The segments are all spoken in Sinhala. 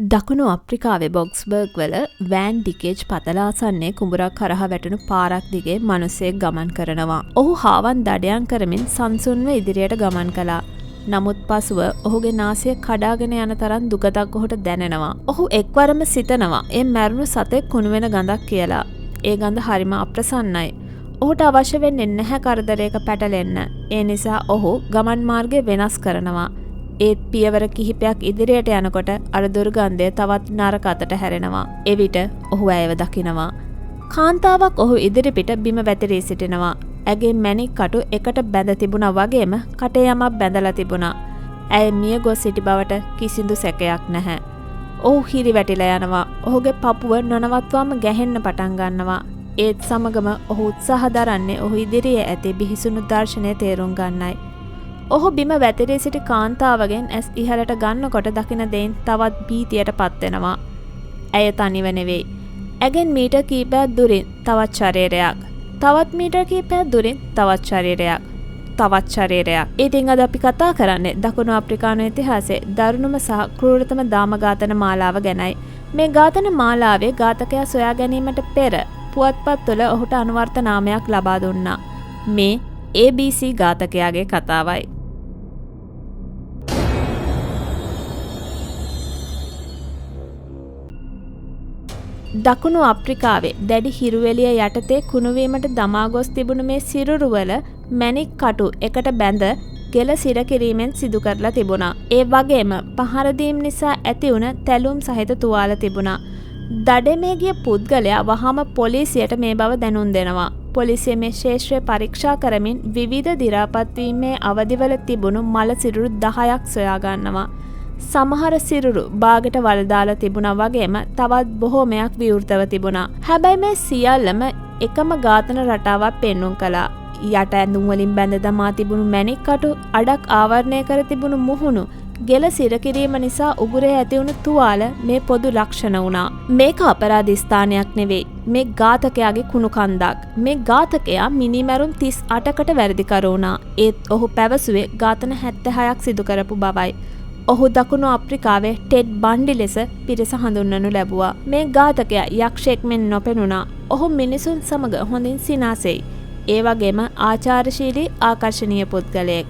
දකුණු අප්‍රිකාවේ බොක්ස්බර්ග් වල වෑන් ඩිකේජ් පතලාසන්නේ කුඹුරක් කරහා වැටුණු පාරක් දිගේ මිනිසෙක් ගමන් කරනවා. ඔහු හාවන් දඩයම් කරමින් සංසුන්ව ඉදිරියට ගමන් කළා. නමුත් පසුව ඔහුගේ නාසය කඩාගෙන යන තරම් දුකක් ඔහුට දැනෙනවා. ඔහු එක්වරම සිතනවා ඒ මැරුණු සතෙක් කුණු වෙන ගඳක් කියලා. ඒ ගඳ හරිම අප්‍රසන්නයි. ඔහුට අවශ්‍ය වෙන්නේ නැහැ කරදරයක පැටලෙන්න. ඒ නිසා ඔහු ගමන් මාර්ගය වෙනස් කරනවා. ඒත් පියවර කිහිපයක් ඉදිරියට යනකොට අර දුර්ගන්ධය තවත් නරක අතට හැරෙනවා. එවිට ඔහු ඇයව දකිනවා. කාන්තාවක් ඔහු ඉදිරිපිට බිම වැතිරී සිටිනවා. ඇගේ මැණික් කටු එකට බැඳ තිබුණා වගේම කටේ යමක් බැඳලා තිබුණා. ඇය මිය ගොස් සිටි බවට කිසිදු සැකයක් නැහැ. ඔහු හිරි වැටිලා යනවා. ඔහුගේ පපුව නොනවත්වම ගැහෙන්න පටන් ගන්නවා. ඒත් සමගම ඔහු උත්සාහ දරන්නේ ඔහු ඉදිරියේ ඇති බිහිසුණු දර්ශනය තේරුම් ගන්නයි. ඔහු බිම වැතිරී සිටි කාන්තාවගෙන් ඇස් ඉහළට ගන්නකොට දකින දෙයින් තවත් භීතියට පත්වෙනවා. ඇය තනිව නෙවෙයි. ඇගෙන් මීටර් කීපයක් දුරින් තවත් ශරීරයක්. තවත් මීටර් කීපයක් දුරින් තවත් ශරීරයක්. තවත් ශරීරයක්. ඉතින් අද අපි කතා කරන්නේ දකුණු අප්‍රිකානු ඉතිහාසයේ දරුණුම සහ ක්‍රූරතම දාම ඝාතන මාලාව ගැනයි. මේ ඝාතන මාලාවේ ඝාතකයා සොයා ගැනීමට පෙර පුවත්පත්වල ඔහුට අනුවර්ත නාමයක් ලබා දුන්නා. මේ ABC ඝාතකයාගේ කතාවයි. දකුණු අප්‍රිකාවේ දැඩි හිරුවෙලිය යටතේ කුණුවීමට දමා ගොස් තිබුණු මේ සිරුරුවල මැණික් කටු එකට බැඳ ගෙල සිර කිරීමෙන් සිදු කරලා තිබුණා. ඒ වගේම පහර දීම් නිසා ඇති වුණ තැලුම් සහිත තුවාල තිබුණා. දඩමේ ගිය පුද්ගලයා වහාම පොලිසියට මේ බව දැනුම් දෙනවා. පොලිසිය මේ ශේෂ්ත්‍රය පරීක්ෂා කරමින් විවිධ දි รา පත් වීමේ අවධිවල තිබුණු මල සිරුරු 10ක් සොයා ගන්නවා. සමහර සිරුරු බාගට වල දාලා තිබුණා වගේම තවත් බොහෝමයක් විවෘතව තිබුණා. හැබැයි මේ සියල්ලම එකම ඝාතන රටාවක් පෙන්වුම් කළා. යට ඇඳුම් වලින් බැඳ දමා තිබුණු මැණික් කටු, අඩක් ආවරණය කර තිබුණු මුහුණු, ගෙල සිර කිරීම නිසා උගුරේ ඇති වුණු තුවාල මේ පොදු ලක්ෂණ වුණා. මේක අපරාධ ස්ථානයක් නෙවෙයි. මේ ඝාතකයාගේ කුණු කන්දක්. මේ ඝාතකයා මිනිමැරුම් 38කට වැරදිකරු වුණා. ඒත් ඔහු පැවසුවේ ඝාතන 76ක් සිදු කරපු බවයි. ඔහු දකුණු අප්‍රිකාවේ ටෙඩ් බන්ඩි ලෙස පිරිස හඳුන්වනු ලැබුවා. මේ ඝාතකයා යක්ෂයෙක් මෙන් නොපෙනුණා. ඔහු මිනිසුන් සමග හොඳින් සිනාසෙයි. ඒ වගේම ආචාරශීලී ආකර්ශනීය පුද්ගලයෙක්.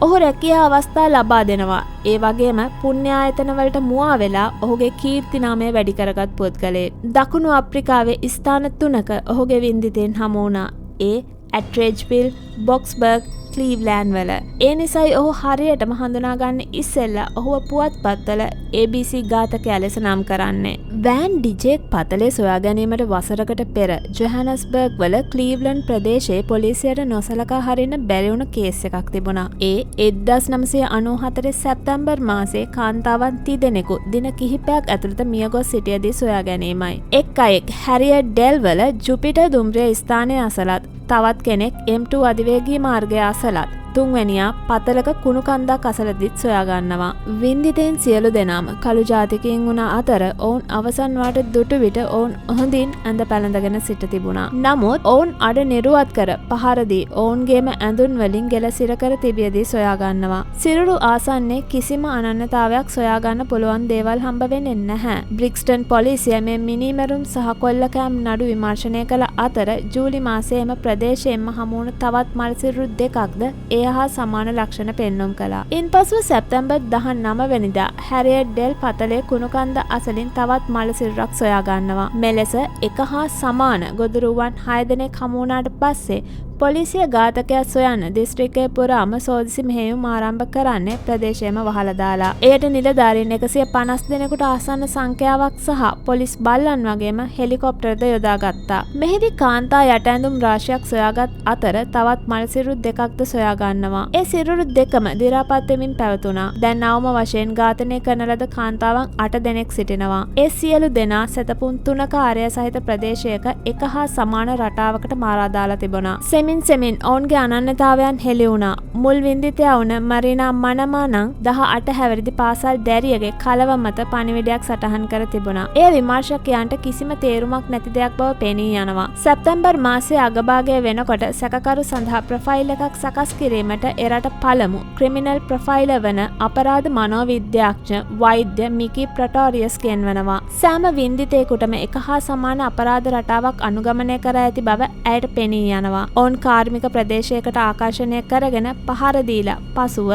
ඔහු රැකියා අවස්ථා ලබා දෙනවා. ඒ වගේම පුණ්‍ය ආයතන වලට මුවා වෙලා ඔහුගේ කීර්ති නාමය වැඩි කරගත් පුද්ගලයෙක්. දකුණු අප්‍රිකාවේ ස්ථාන 3ක ඔහුගේ වින්දිතෙන් හමු වුණා. ඒ ඇට්‍රේජ්විල්, බොක්ස්බර්ග්, ක්ලීව්ලෑන්ඩ් වල. ඒ නිසායි ඔහු හරියටම හඳුනාගන්න ඉස්සෙල්ලා ඔහුව පුවත්පත්වල ABC ඝාතකයා ලෙස නම් කරන්නේ. වෑන් ඩිජේක් පතලේ සොයා ගැනීමට වසරකට පෙර ජොහානස්බර්ග් වල ක්ලීව්ලන්ඩ් ප්‍රදේශයේ පොලිසියට නොසලකා හරින්න බැරි වුණ කේස් එකක් තිබුණා. ඒ 1994 සැප්තැම්බර් මාසයේ කාන්තාවන් 30 දෙනෙකු දින කිහිපයක් ඇතුළත මියගොස් සිටියදී සොයා ගැනීමයි. එක් අයෙක් හැරියට් ඩෙල් වල ජුපිටර් දුම්රිය ස්ථානයේ අසලත්, තවත් කෙනෙක් M2 අධිවේගී මාර්ගය අසලත්, තුන්වැනියා පතලක කුණු කන්දක් අසලදිත් සොයා ගන්නවා. වින්දිතෙන් සියලු දෙනාම කළු ජාතිකයින් වුණ අතර ඔවුන් අවසන් වාට දුටු විට ඔවුන් හොඳින් ඇඳ පැළඳගෙන සිට තිබුණා. නමුත් ඔවුන් අඩ නිරුවත් කර පහර දී ඔවුන්ගේම ඇඳුම් වලින් ගෙල සිර කර තිබියදී සොයා ගන්නවා. සිරුරු ආසන්නයේ කිසිම අනන්‍යතාවයක් සොයා ගන්න පුළුවන් දේවල් හම්බ වෙන්නේ නැහැ. බ්‍රික්ස්ටන් පොලිසිය මේ මිනිමැරුම් සහ කොල්ලකෑම් නඩු විමර්ශනය කළ අතර ජූලි මාසයේම ප්‍රදේශයෙන්ම හමු වුණ තවත් මල් සිරුරු දෙකක්ද ඒ හා සමාන ලක්ෂණ පෙන්වුම් කළා. ඉන්පසුව සැප්තැම්බර් 19 වෙනිදා හැරියට් ඩෙල් පතලේ කුණුකන්ද අසලින් තවත් මල සිරුරක් සොයා ගන්නවා. මෙලෙස එක හා සමාන ගොදුරුවන් 6 දෙනෙක් හමු වුණාට පස්සේ පොලිසිය ඝාතකයා සොයන දිස්ත්‍රික්කය පුරාම සෝදිසි මෙහෙයුම් ආරම්භ කරන්නේ ප්‍රදේශයේම වහලා දාලා. එයට නිලධාරීන් 150 දෙනෙකුට ආසන්න සංඛ්‍යාවක් සහ පොලිස් බල්ලන් වගේම හෙලිකොප්ටර්ද යොදාගත්තා. මෙහිදී කාන්තා යට ඇඳුම් රාශියක් සොයාගත් අතර තවත් මල් සිරුරු දෙකක්ද සොයා ගන්නවා. ඒ සිරුරු දෙකම දි รา පත් වෙමින් පැවතුණා. දැන් අවම වශයෙන් ඝාතනය කරන ලද කාන්තාවන් 8 දෙනෙක් සිටිනවා. ඒ සියලු දෙනා සැතපුම් 3ක ආරය සහිත ප්‍රදේශයක එක හා සමාන රටාවකට මාරා දාලා තිබුණා. එසෙමින් සෙමින් ඔවුන්ගේ අනන්‍යතාවයන් හෙළි වුණා. මුල් වින්දිතයා වුණ මරීනා මනමා නම් 18 හැවිරිදි පාසල් දැරියගේ කලව මත පණිවිඩයක් සටහන් කර තිබුණා. එය විමර්ශකයන්ට කිසිම තේරුමක් නැති දෙයක් බව පෙනී යනවා. සැප්තැම්බර් මාසයේ අගභාගය වෙනකොට සැකකරු සඳහා ප්‍රොෆයිල් එකක් සකස් කිරීමට එරට පළමු ක්‍රිමිනල් ප්‍රොෆයිලර් වන අපරාධ මනෝවිද්‍යාඥ වෛද්‍ය මිකී ප්‍රටෝරියස් ගෙන්වනවා. සෑම වින්දිතයෙකුටම එක හා සමාන අපරාධ රටාවක් අනුගමනය කර ඇති බව ඇයට පෙනී යනවා. ඔවුන් කාර්මික ප්‍රදේශයකට ආකර්ෂණය කරගෙන පහර දීලා පසුව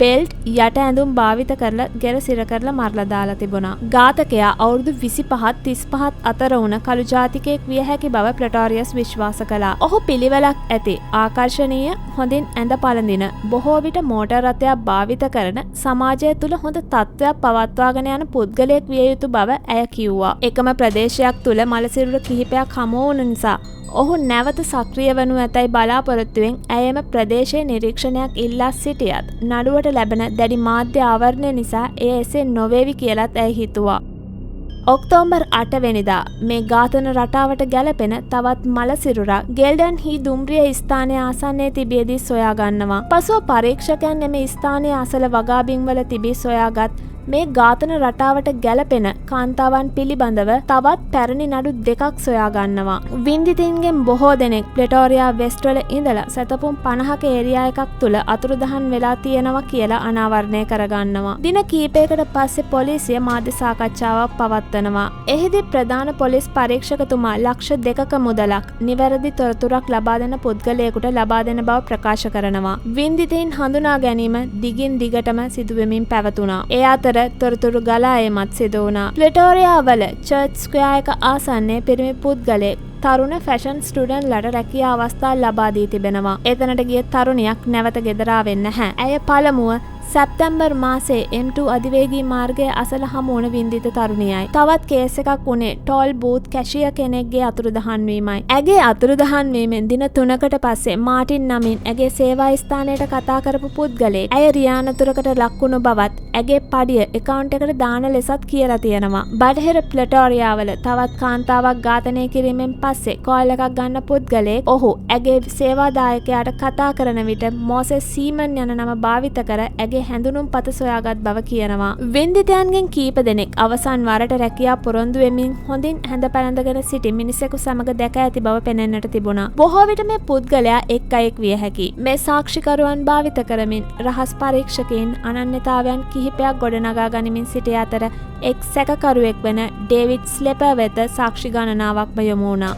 බෙල්ට් යට ඇඳුම් භාවිත කරලා ගෙර සිර කරලා මරලා දාලා තිබුණා. ඝාතකයා අවුරුදු 25 35 අතර වුණ කළු ජාතිකයෙක් විය හැකි බව ප්‍රටෝරියස් විශ්වාස කළා. ඔහු පිළිවෙලක් ඇති ආකර්ශනීය හොඳින් ඇඳ පළඳින බොහෝ විට මෝටර් රථයක් භාවිත කරන සමාජය තුළ හොඳ තත්ත්වයක් පවත්වාගෙන යන පුද්ගලයෙක් විය යුතු බව ඇය කිව්වා. එකම ප්‍රදේශයක් තුළ මලසිරුර කිහිපයක් හමු වුණ නිසා ඔහු නැවත සක්‍රිය වනු ඇතැයි බලාපොරොත්තුවෙන් ඇයම ප්‍රදේශයේ නිරීක්ෂණයක් ඉල්ලා සිටියත් නඩුවට ලැබෙන දැඩි මාධ්‍ය ආවරණය නිසා එය එසේ නොවේවි කියලත් ඇය හිතුවා. ඔක්තෝබර් 8 වෙනිදා මේ ඝාතන රටාවට ගැලපෙන තවත් මලසිරුරක් ගෙල්ඩන් හි දුම්රිය ස්ථානයේ ආසන්නයේ තිබියදී සොයා ගන්නවා. පසුව පරීක්ෂකයන් එම ස්ථානයේ අසල වගාබිම්වල තිබී සොයාගත් මේ ඝාතන රටාවට ගැලපෙන කාන්තාවන් පිළිබඳව තවත් පැරණි නඩු දෙකක් සොයා ගන්නවා. වින්දිතීන්ගෙන් බොහෝ දෙනෙක් ප්‍රටෝරියා වෙස්ට්වල ඉඳලා සතපුම් 50ක ඒරියා එකක් තුල අතුරුදහන් වෙලා තියෙනවා කියලා අනාවරණය කරගන්නවා. දින කීපයකට පස්සේ පොලිසිය මාධ්‍ය සාකච්ඡාවක් පවත්වනවා. එහිදී ප්‍රධාන පොලිස් පරීක්ෂකතුමා ලක්ෂ 2ක මුදලක් නිවැරදි තොරතුරක් ලබා දෙන පුද්ගලයෙකුට ලබා දෙන බව ප්‍රකාශ කරනවා. වින්දිතීන් හඳුනා ගැනීම දිගින් දිගටම සිදුවෙමින් පැවතුණා. ඒ අතර තොරතුරු ගලා ඒමත් සිදු වුණා. ප්‍රටෝරියා වල චර්ච් ස්ක්වයර් එක ආසන්නයේ පිරිමි පුද්ගලයෙක් තරුණ ෆැෂන් ස්ටුඩන්ට්ලට රැකියා අවස්ථා ලබා දී තිබෙනවා. එතනට ගිය තරුණියක් නැවත ගෙදර ආවෙන්නේ නැහැ. ඇය පළමුව සැප්තැම්බර් මාසයේ M2 අධිවේගී මාර්ගයේ අසල හමු වුණ වින්දිත තරුණියයි. තවත් කේස් එකක් වුණේ ටෝල් බූත් කැෂියර් කෙනෙක්ගේ අතුරුදහන් වීමයි. ඇගේ අතුරුදහන් වීමෙන් දින 3කට පස්සේ මාටින් නමින් ඇගේ සේවා ස්ථානයට කතා කරපු පුද්ගලයෙක් ඇය රියානතුරකට ලක්වුණු බවත් ඇගේ පඩිය account එකට දාන ලෙසත් කියලා තියෙනවා. බටහිර ප්ලටෝරියාවල තවත් කාන්තාවක් ඝාතනය කිරීමෙන් පස්සේ කෝල් එකක් ගන්න පුද්ගලයෙක් ඔහු ඇගේ සේවාදායකයාට කතා කරන විට මොසෙස් සීමන් යන නම භාවිත කර ඇගේ හැඳුනුම් පත සොයාගත් බව කියනවා. වින්දිතයන්ගෙන් කීප දෙනෙක් අවසන් වරට රැකියා පොරොන්දු වෙමින් හොඳින් හැඳ පැළඳගෙන සිටි මිනිසෙකු සමග දැක ඇති බව පෙනෙන්නට තිබුණා. බොහෝ විට මේ පුද්ගලයා එක් අයෙක් විය හැකියි. මේ සාක්ෂිකරුවන් භාවිත කරමින් රහස් පරීක්ෂකයන් අනන්‍යතාවයන් කිහිපයක් ගොඩනගා ගනිමින් සිටිය අතර එක් සැකකරුවෙක් වන ඩේවිඩ් ස්ලෙපර් වෙත සාක්ෂි ගණනාවක්ම යොමු වුණා.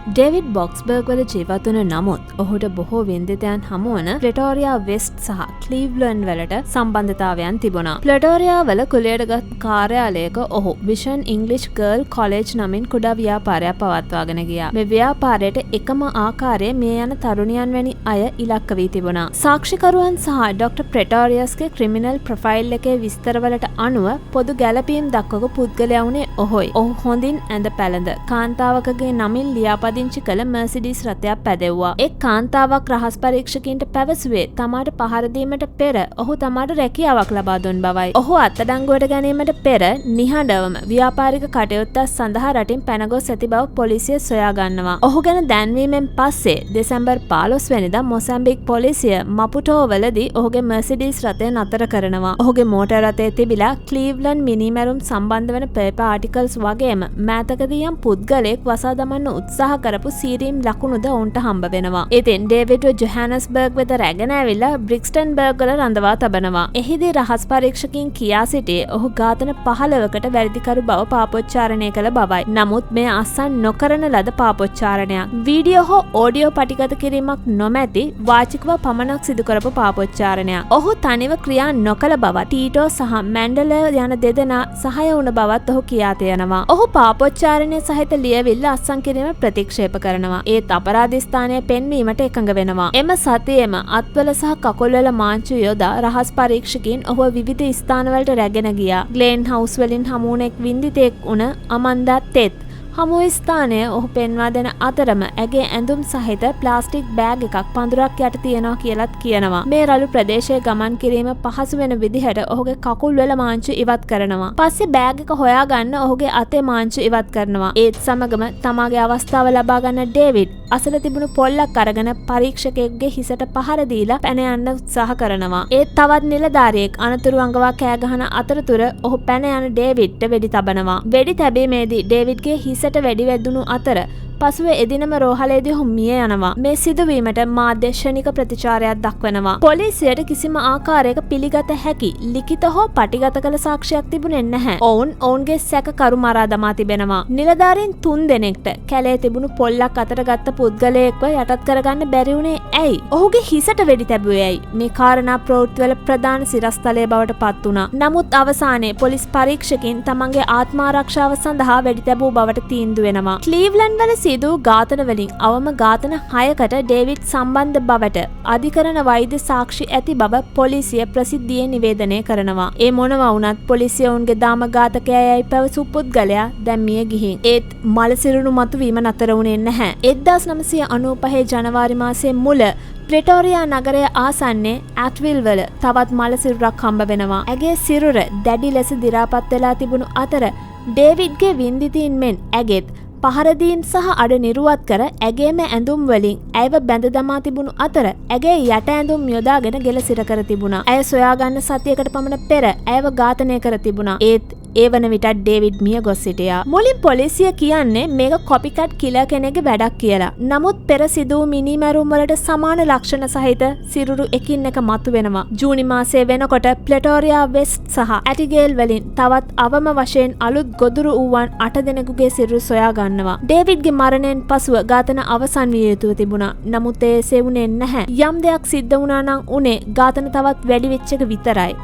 ඩේවිඩ් බොක්ස්බර්ග් වල ජීවත් වන නමුත් ඔහුට බොහෝ වින්දිතයන් හමුවන ප්‍රටෝරියා වෙස්ට් සහ ක්ලීව්ලන්ඩ් වලට සම්බන්ධතාවයන් තිබුණා. ප්‍රටෝරියා වල කුලියටගත් කාර්යාලයක ඔහු විෂන් ඉංග්ලිෂ් ගර්ල් කොලෙජ් නමින් කුඩා ව්‍යාපාරයක් පවත්වාගෙන ගියා. මේ ව්‍යාපාරයට එකම ආකාරයේ මේ යන තරුණියන් වැනි අය ඉලක්ක වී තිබුණා. සාක්ෂිකරුවන් සහ ඩොක්ටර් ප්‍රටෝරියස්ගේ ක්‍රිමිනල් ප්‍රොෆයිල් එකේ විස්තරවලට අනුව පොදු ගැළපීම් දක්වපු පුද්ගලයා වුණේ ඔහුයි. ඔහු හොඳින් ඇඳ පැළඳ කාන්තාවකගේ නමින් ලියාපදිංචි කළ මර්සිඩීස් රථයක් පැදෙව්වා. එක් කාන්තාවක් රහස් පරීක්ෂකයන්ට පැවසුවේ තමාට පහර දීමට පෙර ඔහු තමාට රැකියාවක් ලබා දුන් බවයි. ඔහු අත්අඩංගුවට ගැනීමට පෙර නිහඬවම ව්‍යාපාරික කටයුත්තක් සඳහා රටින් පැනගොස් ඇති බව පොලිසිය සොයා ගන්නවා. ඔහු ගැන දැන්වීමෙන් පස්සේ දෙසැම්බර් 15 වෙනිදා මොසැම්බික් පොලිසිය මපුටෝවලදී ඔහුගේ මර්සිඩීස් රථය නතර කරනවා. ඔහුගේ මෝටර් රථයේ තිබිලා ක්ලීව්ලන්ඩ් මිනිමැරුම් සම්බන්ධ වන පේපර් ආටිකල්ස් වගේම මෑතකදී යම් පුද්ගලයෙක් වසා දමන්න උත්සාහ කරපු සීරීම් ලකුණුද ඔවුන්ට හම්බ වෙනවා. ඉතින් ඩේවිඩ් ජොහානස්බර්ග් වෙත රැගෙන ඇවිල්ලා බ්‍රික්ස්ටන්බර්ග් වල රඳවා තබනවා. එහිදී රහස් පරීක්ෂකයන් කියා සිටියේ ඔහු ඝාතන 15කට වැරදිකරු බව පාපොච්චාරණය කළ බවයි. නමුත් මේ අස්සන් නොකරන ලද පාපොච්චාරණයක්. වීඩියෝ හෝ ඔඩියෝ පටිගත කිරීමක් නොමැති වාචිකව පමණක් සිදු කරපු පාපොච්චාරණයක්. ඔහු තනිව ක්‍රියා නොකළ බවත් ටීටෝ සහ මැන්ඩලර් යන දෙදෙනා සහාය වුණ බවත් ඔහු කියා තියෙනවා. ඔහු පාපොච්චාරණය සහිත ලියවිල්ල අත්සන් කිරීම ප්‍රතික්ෂේප කරනවා. ඒත් අපරාධ ස්ථානය පෙන්වීමට එකඟ වෙනවා. එම සතියේම අත්වල සහ කකුල්වල මාංචු යොදා රහස් පරීක්ෂකයන් ඔහුව විවිධ ස්ථානවලට රැගෙන ගියා. ග්ලේන් හවුස් වලින් හමු වුණ එක් වින්දිතෙක් වුණ අමන්දා තෙත් හමු ස්ථානය ඔහු පෙන්වා දෙන අතරම ඇගේ ඇඳුම් සහිත ප්ලාස්ටික් බෑග් එකක් පඳුරක් යට තියෙනවා කියලත් කියනවා. මේ රළු ප්‍රදේශයේ ගමන් කිරීම පහසු වෙන විදිහට ඔහුගේ කකුල් වල මාංචු ඉවත් කරනවා. පස්සේ බෑග් එක හොයාගන්න ඔහුගේ අතේ මාංචු ඉවත් කරනවා. ඒත් සමගම තමාගේ අවස්ථාව ලබා ගන්න ඩේවිඩ් අසල තිබුණු පොල්ලක් අරගෙන පරීක්ෂකයෙකුගේ හිසට පහර දීලා පැන යන්න උත්සාහ කරනවා. ඒත් තවත් නිලධාරියෙක් අනතුරු අඟවා කෑ ගහන අතරතුර ඔහු පැන යන ඩේවිඩ්ට වෙඩි තබනවා. වෙඩි තැබීමේදී ඩේවිඩ්ගේ හිසට වෙඩි වැදුණු අතර පසුව එදිනම රෝහලේදී ඔහු මිය යනවා. මේ සිදුවීමට මාධ්‍ය ශනික ප්‍රතිචාරයක් දක්වනවා. පොලිසියට කිසිම ආකාරයක පිළිගත හැකි ලිඛිත හෝ පටිගත කළ සාක්ෂියක් තිබුණේ නැහැ. ඔවුන්ගේ සැකකරු මරා දමා තිබෙනවා. නිලධාරීන් 3 දෙනෙක්ට කැලේ තිබුණු පොල්ලක් අතට ගත්ත පුද්ගලයෙක්ව යටත් කරගන්න බැරි වුණේ ඇයි? ඔහුගේ හිසට වෙඩි තැබුවේ ඇයි? මේ කාරණා ප්‍රවෘත්තිවල ප්‍රධාන සිරස්තලය බවට පත් වුණා. නමුත් අවසානයේ පොලිස් පරීක්ෂකයින් තමන්ගේ ආත්මාරක්ෂාව සඳහා වෙඩි තැබූ බවට තීන්දුව වෙනවා. ක්ලීව්ලන්ඩ් වල සිදු ඝාතන වලින් අවම ඝාතන 6කට ඩේවිඩ් සම්බන්ධ බවට අධිකරණ වෛද්‍ය සාක්ෂි ඇති බව පොලිසිය ප්‍රසිද්ධියේ නිවේදනය කරනවා. ඒ මොනවා වුණත් පොලිසිය උන්ගේ දාම ඝාතකයායි පැවසු පුද්ගලයා දැන් මිය ගිහින්. ඒත් මලසිරුණු මතුවීම නතර වුණේ නැහැ. 1995 ජනවාරි මාසයේ මුල ප්‍රෙටෝරියා නගරය ආසන්නේ ඇට්විල් වල තවත් මලසිරුරක් හම්බ වෙනවා. ඇගේ සිරුර දැඩි ලෙස දි รา පත් වෙලා තිබුණු අතර ඩේවිඩ්ගේ වින්දිතීන් මෙන් ඇගෙත් පහරදීම් සහ අඩ නිරුවත් කර ඇගේම ඇඳුම් වලින් ඇයව බැඳ දමා තිබුණු අතර ඇගේ යට ඇඳුම් යොදාගෙන ගෙල සිර කර තිබුණා. ඇය සොයාගන්න සතියකට පමණ පෙර ඇයව ඝාතනය කර තිබුණා. ඒත් ඒ වන විට ඩේවිඩ් මිය ගොස් සිටියා. මුලින් පොලිසිය කියන්නේ මේක කොපිකට් කිලර් කෙනෙක්ගේ වැඩක් කියලා. නමුත් පෙර සිදු වූ මිනිමැරුම් වලට සමාන ලක්ෂණ සහිත සිරුරු එකින් එක මතුවෙනවා. ජූනි මාසයේ වෙනකොට ප්ලෙටෝරියා වෙස්ට් සහ ඇටිගේල් වලින් තවත් අවම වශයෙන් අලුත් ගොදුරු වූවන් 8 දෙනෙකුගේ සිරුරු සොයා ගන්නවා. ඩේවිඩ්ගේ මරණයෙන් පසුව ඝාතන අවසන් විය යුතුව තිබුණා. නමුත් ඒ සෙවුනේ නැහැ. යම් දෙයක් සිද්ධ වුණා නම් උනේ ඝාතන තවත් වැඩි වෙච්ච එක විතරයි.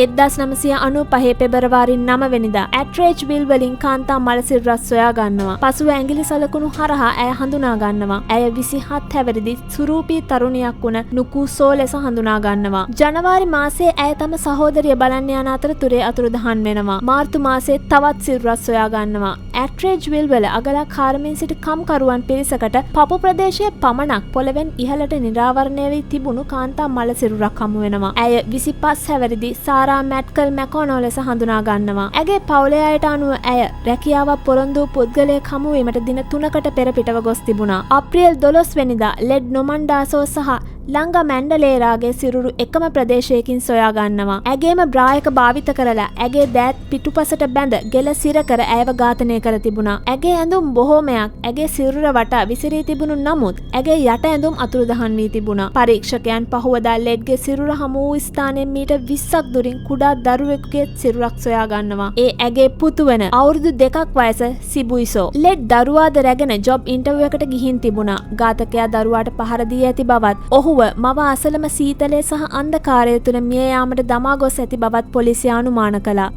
1995 පෙබරවාරි 9 වෙනිදා ඇට්රේජ්විල් වලින් කාන්තා මලසිරුරක් සොයා ගන්නවා. පසුව ඇඟිලි සලකුණු හරහා ඇය හඳුනා ගන්නවා. ඇය 27 හැවිරිදි සුරූපී තරුණියක් වුණ නුකුසෝ ලෙස හඳුනා ගන්නවා. ජනවාරි මාසයේ ඇය තම සහෝදරිය බලන්න යන අතරතුරේ අතුරුදහන් වෙනවා. මාර්තු මාසයේ තවත් සිරුරක් සොයා ගන්නවා. ඇට්රේජ්විල් වල අගලක් හාරමින් සිටි කම්කරුවන් පිරිසකට පපු ප්‍රදේශයේ පමණක් පොළවෙන් ඉහළට නිරාවරණය වී තිබුණු කාන්තා මලසිරුරක් හමු වෙනවා. ඇය 25 හැවිරිදි මැට්කල් මැකෝනෝ ලෙස හඳුනා ගන්නවා. ඇගේ පවුලේ අයට අනුව ඇය රැකියාවක් පොරොන්දු පුද්ගලයෙක් හමු වීමට දින 3කට පෙර පිටව ගොස් තිබුණා. අප්‍රේල් 12 වෙනිදා ලෙඩ් නොමන්ඩාසෝ සහ ලංගා මැන්ඩලේරාගේ සිරුරු එකම ප්‍රදේශයකින් සොයා ගන්නවා. ඇගේම බ්‍රායක භාවිත කරලා ඇගේ දෑත් පිටුපසට බැඳ ගෙල සිර කර ඇයව ඝාතනය කර තිබුණා. ඇගේ ඇඳුම් බොහෝමයක් ඇගේ සිරුර වටා විසිරී තිබුණු නමුත් ඇගේ යට ඇඳුම් අතුරුදහන් වී තිබුණා. පරීක්ෂකයන් පහුවදා ලෙඩ්ගේ සිරුර හමු වූ ස්ථානයෙන් මීට 20ක් දුරින් කුඩා දරුවෙකුගේ සිරුරක් සොයා ගන්නවා. ඒ ඇගේ පුතු වෙන අවුරුදු 2ක් වයස සිබුයිසෝ. ලෙඩ් දරුවාද රැගෙන ජොබ් ඉන්ටර්විව් එකට ගිහින් තිබුණා. ඝාතකයා දරුවාට පහර දී ඇති බවත් ඔහු මව අසලම සීතලය සහ අන්ධකාරය තුළ මිය යාමට දමා ගොස් ඇති බවත් පොලිසිය අනුමාන කළා.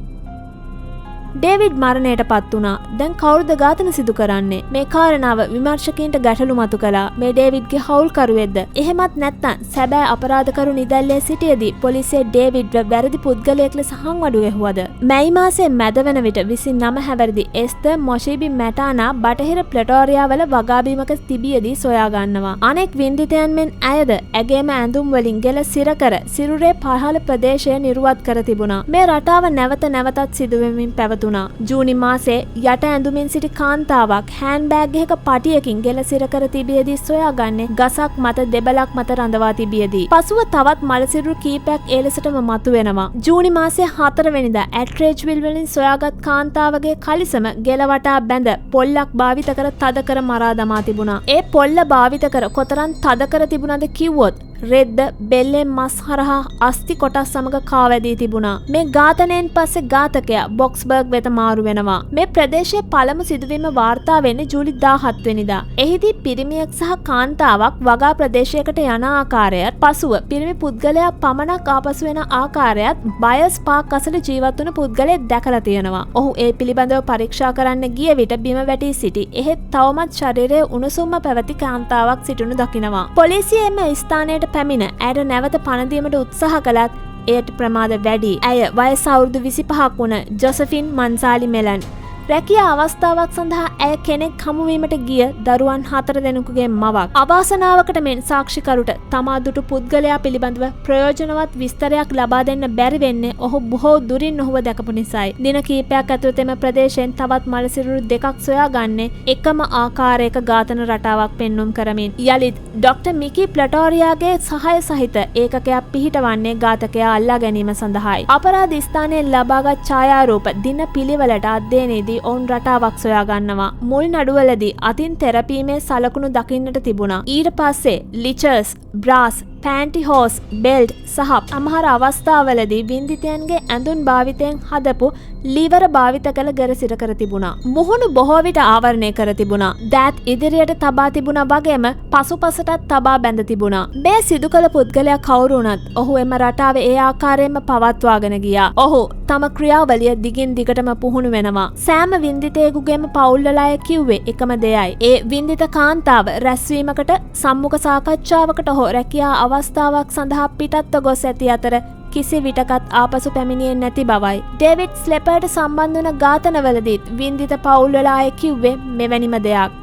ඩේවිඩ් මරණයට පත් වුණා. දැන් කවුරුද ඝාතන සිදු කරන්නේ? මේ කාරණාව විමර්ශකයින්ට ගැටලු මතු කළා. මේ ඩේවිඩ්ගේ හවුල්කරුවෙක්ද? එහෙමත් නැත්නම් සැබෑ අපරාධකරු නිදැල්ලේ සිටියේදී පොලිසිය ඩේවිඩ්ව වැරදි පුද්ගලයෙක් ලෙස හංවඩු ගැහුවද? මැයි මාසයේ මැද වන විට 29 හැවිරිදි එස්තර් මොෂිබි මැටානා බටහිර ප්ලෙටෝරියා වල වගාබීමක තිබියදී සොයා ගන්නවා. අනෙක් වින්දිතයන් මෙන් ඇයද ඇගේම ඇඳුම් වලින් ගෙල සිර කර සිරුරේ පහළ ප්‍රදේශය නිරුවත් කර තිබුණා. මේ රටාව නැවත නැවතත් සිදුවෙමින් පැවතුණා. ජූනි මාසයේ යට ඇඳුමින් සිටි කාන්තාවක් හෑන්ඩ් බෑග් එකක පටියකින් ගෙල සිර කර තිබියදී සොයාගන්නේ ගසක් මත දෙබලක් මත රඳවා තිබියදී. පසුව තවත් මලසිරුරු කීපයක් ඒ ලෙසටම මතුවෙනවා. ජූනි මාසයේ 4 වෙනිදා ඇට්රේජ්විල් වලින් සොයාගත් කාන්තාවගේ කලිසම ගෙල වටා බැඳ පොල්ලක් භාවිත කර තද කර මරා දමා තිබුණා. ඒ පොල්ල භාවිත කර කොතරම් තද කර තිබුණද කිව්වොත් රෙද්ද බෙල්ලෙන් මස් හරහා අස්ති කොටස් සමග කාවැදී තිබුණා. මේ ඝාතනයෙන් පස්සේ ඝාතකයා බොක්ස්බර්ග් වෙත මාරු වෙනවා. මේ ප්‍රදේශයේ පළමු සිදුවීම වාර්තා වෙන්නේ ජූලි 17 වෙනිදා. එහිදී පිරිමියෙක් සහ කාන්තාවක් වගා ප්‍රදේශයකට යන ආකාරයත් පසුව පිරිමි පුද්ගලයා පමණක් ආපසු වෙන ආකාරයත් බයස් පාක් අසල ජීවත් වුණ පුද්ගලයෙක් දැකලා තියෙනවා. ඔහු ඒ පිළිබඳව පරීක්ෂා කරන්න ගිය විට බිම වැටී සිටි. එහෙත් තවමත් ශරීරයේ උණුසුම්ම පැවති කාන්තාවක් සිටිනු දකිනවා. පොලිසිය එම ස්ථානයට පැමිණ ඇයට නැවත පණ දීමට උත්සාහ කළත් එයට ප්‍රමාද වැඩි. ඇය වයස අවුරුදු 25ක් වුණ ජොසෆින් මන්සාලි මෙලන් රැකියා අවස්ථාවක් සඳහා ඇය කෙනෙක් හමුවීමට ගිය දරුවන් 4 දෙනෙකුගේ මවක්. අවාසනාවකට මෙන් සාක්ෂිකරුට තමා දුටු පුද්ගලයා පිළිබඳව ප්‍රයෝජනවත් විස්තරයක් ලබා දෙන්න බැරි වෙන්නේ ඔහු බොහෝ දුරින් ඔහුව දැකපු නිසායි. දින කිහිපයක් ඇතුළත එම ප්‍රදේශයෙන් තවත් මළසිරුරු දෙකක් සොයාගන්නේ එකම ආකාරයක ඝාතන රටාවක් පෙන්눔 කරමින්. යලිත් ඩොක්ටර් මිකි ප්ලටෝරියාගේ සහාය සහිත ඒකකයක් පිහිටවන්නේ ඝාතකයා අල්ලා ගැනීම සඳහායි. අපරාධ ස්ථානයේ ලබාගත් ඡායාරූප දින පිළිවෙලට අධ්‍යයනයේදී ඔවුන් රටාවක් සොයා ගන්නවා. මුල් නඩුවලදී අතින් තෙරපීමේ සලකුණු දකින්නට තිබුණා. ඊට පස්සේ ලිචර්ස්, බ්‍රාස්, පැන්ටිහෝස්, බෙල්ට් සහ අමහර අවස්ථාවලදී වින්දිතයන්ගේ ඇඳුම් භාවිතයෙන් හදපු ලිවර භාවිත කළ ගැරසිර කර තිබුණා. මුහුණු බොහෝ විට ආවරණය කර තිබුණා. දෑත් ඉදිරියට තබා තිබුණා වගේම පසුපසටත් තබා බැඳ තිබුණා. මේ සිදු කළ පුද්ගලයා කවුරු වුණත් ඔහු එම රටාව ඒ ආකාරයෙන්ම පවත්වාගෙන ගියා. ඔහු තම ක්‍රියාවලිය දිගින් දිගටම පුහුණු වෙනවා. සෑම වින්දිතයෙකුගේම පවුල්වල අය කිව්වේ එකම දෙයයි. ඒ වින්දිත කාන්තාව රැස්වීමකට, සම්මුඛ සාකච්ඡාවකට හෝ රැකියා අවස්ථාවක් සඳහා පිටත්ව ගොස් ඇති අතර කිසි විටකත් ආපසු පැමිණියේ නැති බවයි. ඩේවිඩ් ස්ලෙපර්ට සම්බන්ධ වන ඝාතනවලදීත් වින්දිත පවුල්වල අය කිව්වේ මෙවැනිම දෙයක්.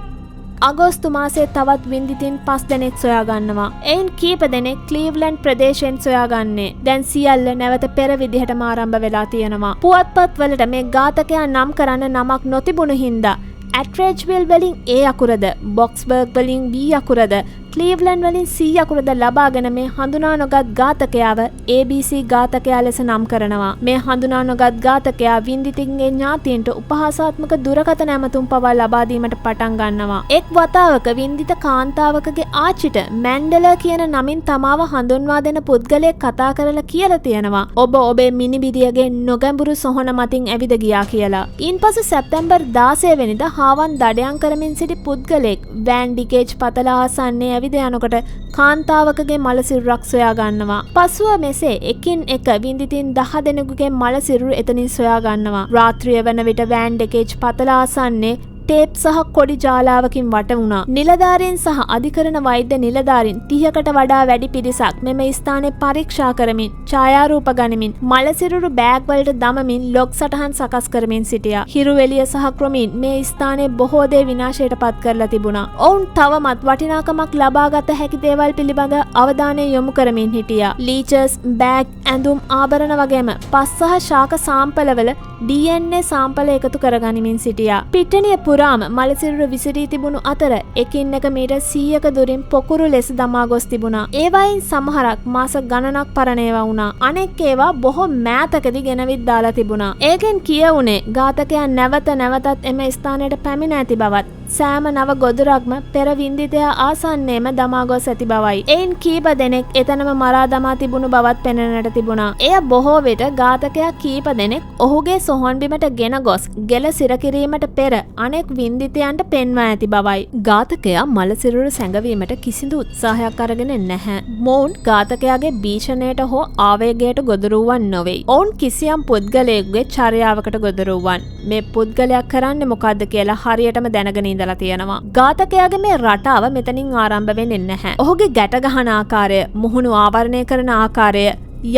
අගෝස්තු මාසයේ තවත් වින්දිතින් 5 දෙනෙක් සොයා ගන්නවා. එයින් කීප දෙනෙක් ක්ලීව්ලන්ඩ් ප්‍රදේශයෙන් සොයාගන්නේ. දැන් සියල්ල නැවත පෙර විදිහටම ආරම්භ වෙලා තියෙනවා. පුවත්පත් වලට මේ ඝාතකයා නම් කරන්න නමක් නොතිබුණු හින්දා ඇට්‍රේජ්විල් වලින් A අකුරද, බොක්ස්බර්ග් වලින් B අකුරද, ක්ලීව්ලන්ඩ් වලින් C අකුරද ලබාගෙන මේ හඳුනා නොගත් ඝාතකයාව ABC ඝාතකයා ලෙස නම් කරනවා. මේ හඳුනා නොගත් ඝාතකයා වින්දිතින්ගේ ඥාතීන්ට උපහාසාත්මක දුරකථන ඇමතුම් පවා ලබා දීමට පටන් ගන්නවා. එක් වතාවක වින්දිත කාන්තාවකගේ ආච්චිට මැන්ඩලර් කියන නමින් තමාව හඳුන්වා දෙන පුද්ගලයෙක් කතා කරලා කියලා තියෙනවා. ඔබ ඔබේ මිනිබිරියගේ නොගැඹුරු සොහන මතින් ඇවිද ගියා කියලා. ඉන්පසු සැප්තැම්බර් 16 වෙනිදා හාවන් දඩයම් කරමින් සිටි පුද්ගලයෙක් වෑන් ඩිකේජ් පතල ආසන්නේ ඇවිද යනකොට කාන්තාවකගේ මල සිරුරක් සොයා ගන්නවා. පසුව මෙසේ එකින් එක වින්දිතින් 10 දෙනෙකුගේ මල සිරුරු එතනින් සොයා ගන්නවා. රාත්‍රිය වන විට වෑන් ඩිකේජ් පතල ආසන්නේ ටේප් සහ කොඩි ජාලාවකින් වට වුණා. නිලධාරීන් සහ අධිකරණ වෛද්‍ය නිලධාරීන් 30කට වඩා වැඩි පිරිසක් මෙම ස්ථානයේ පරීක්ෂා කරමින්, ඡායාරූප ගනිමින්, මලසිරුරු බෑග් වලට දමමින් ලොග් සටහන් සකස් කරමින් සිටියා. හිරු එළිය සහ ක්‍රොමින් මේ ස්ථානයේ බොහෝ දේ විනාශයට පත් කරලා තිබුණා. ඔවුන් තවමත් වටිනාකමක් ලබාගත හැකි දේවල් පිළිබඳ අවධානය යොමු කරමින් හිටියා. ලීචර්ස්, බෑග්, ඇඳුම්, ආභරණ වගේම පස් සහ ශාක සාම්පලවල DNA සාම්පල එකතු කරගනිමින් සිටියා. පිට්ටනිය පුරාම මලසිරුර විසිරී තිබුණු අතර එකින් එක මීටර් 100ක දුරින් පොකුරු ලෙස දමා ගොස් තිබුණා. ඒවායින් සමහරක් මාස ගණනක් පරණ ඒවා වුණා. අනෙක් ඒවා බොහෝ මෑතකදී ගෙනවිත් දාලා තිබුණා. ඒකෙන් කියවුනේ ඝාතකයා නැවත නැවතත් එම ස්ථානයට පැමිණ ඇති බවත්, සෑම නව ගොදුරක්ම පෙර වින්දිතයා ආසන්නයේම දමා ගොස් ඇති බවයි. එයින් කීප දෙනෙක් එතනම මරා දමා තිබුණු බවත් පෙනෙන්නට තිබුණා. එය බොහෝ විට ඝාතකයා කීප දෙනෙක් ඔහුගේ සොහොන් බිමට ගෙන ගොස් ගෙල සිර කිරීමට පෙර අනෙක් වින්දිතයන්ට පෙන්වා ඇති බවයි. ඝාතකයා මලසිරුර සැඟවීමට කිසිදු උත්සාහයක් අරගෙන නැහැ. මොවුන් ඝාතකයාගේ භීෂණයට හෝ ආවේගයට ගොදුරු වූවන් නොවේ. ඔවුන් කිසියම් පුද්ගලයෙකුගේ චර්යාවකට ගොදුරු වූවන්. මේ පුද්ගලයා කරන්නේ මොකද්ද කියලා හරියටම දැනගෙන ඉඳලා තියෙනවා. ඝාතකයාගේ මේ රටාව මෙතනින් ආරම්භ වෙන්නේ නැහැ. ඔහුගේ ගැට ගහන ආකාරය, මුහුණු ආවරණය කරන ආකාරය,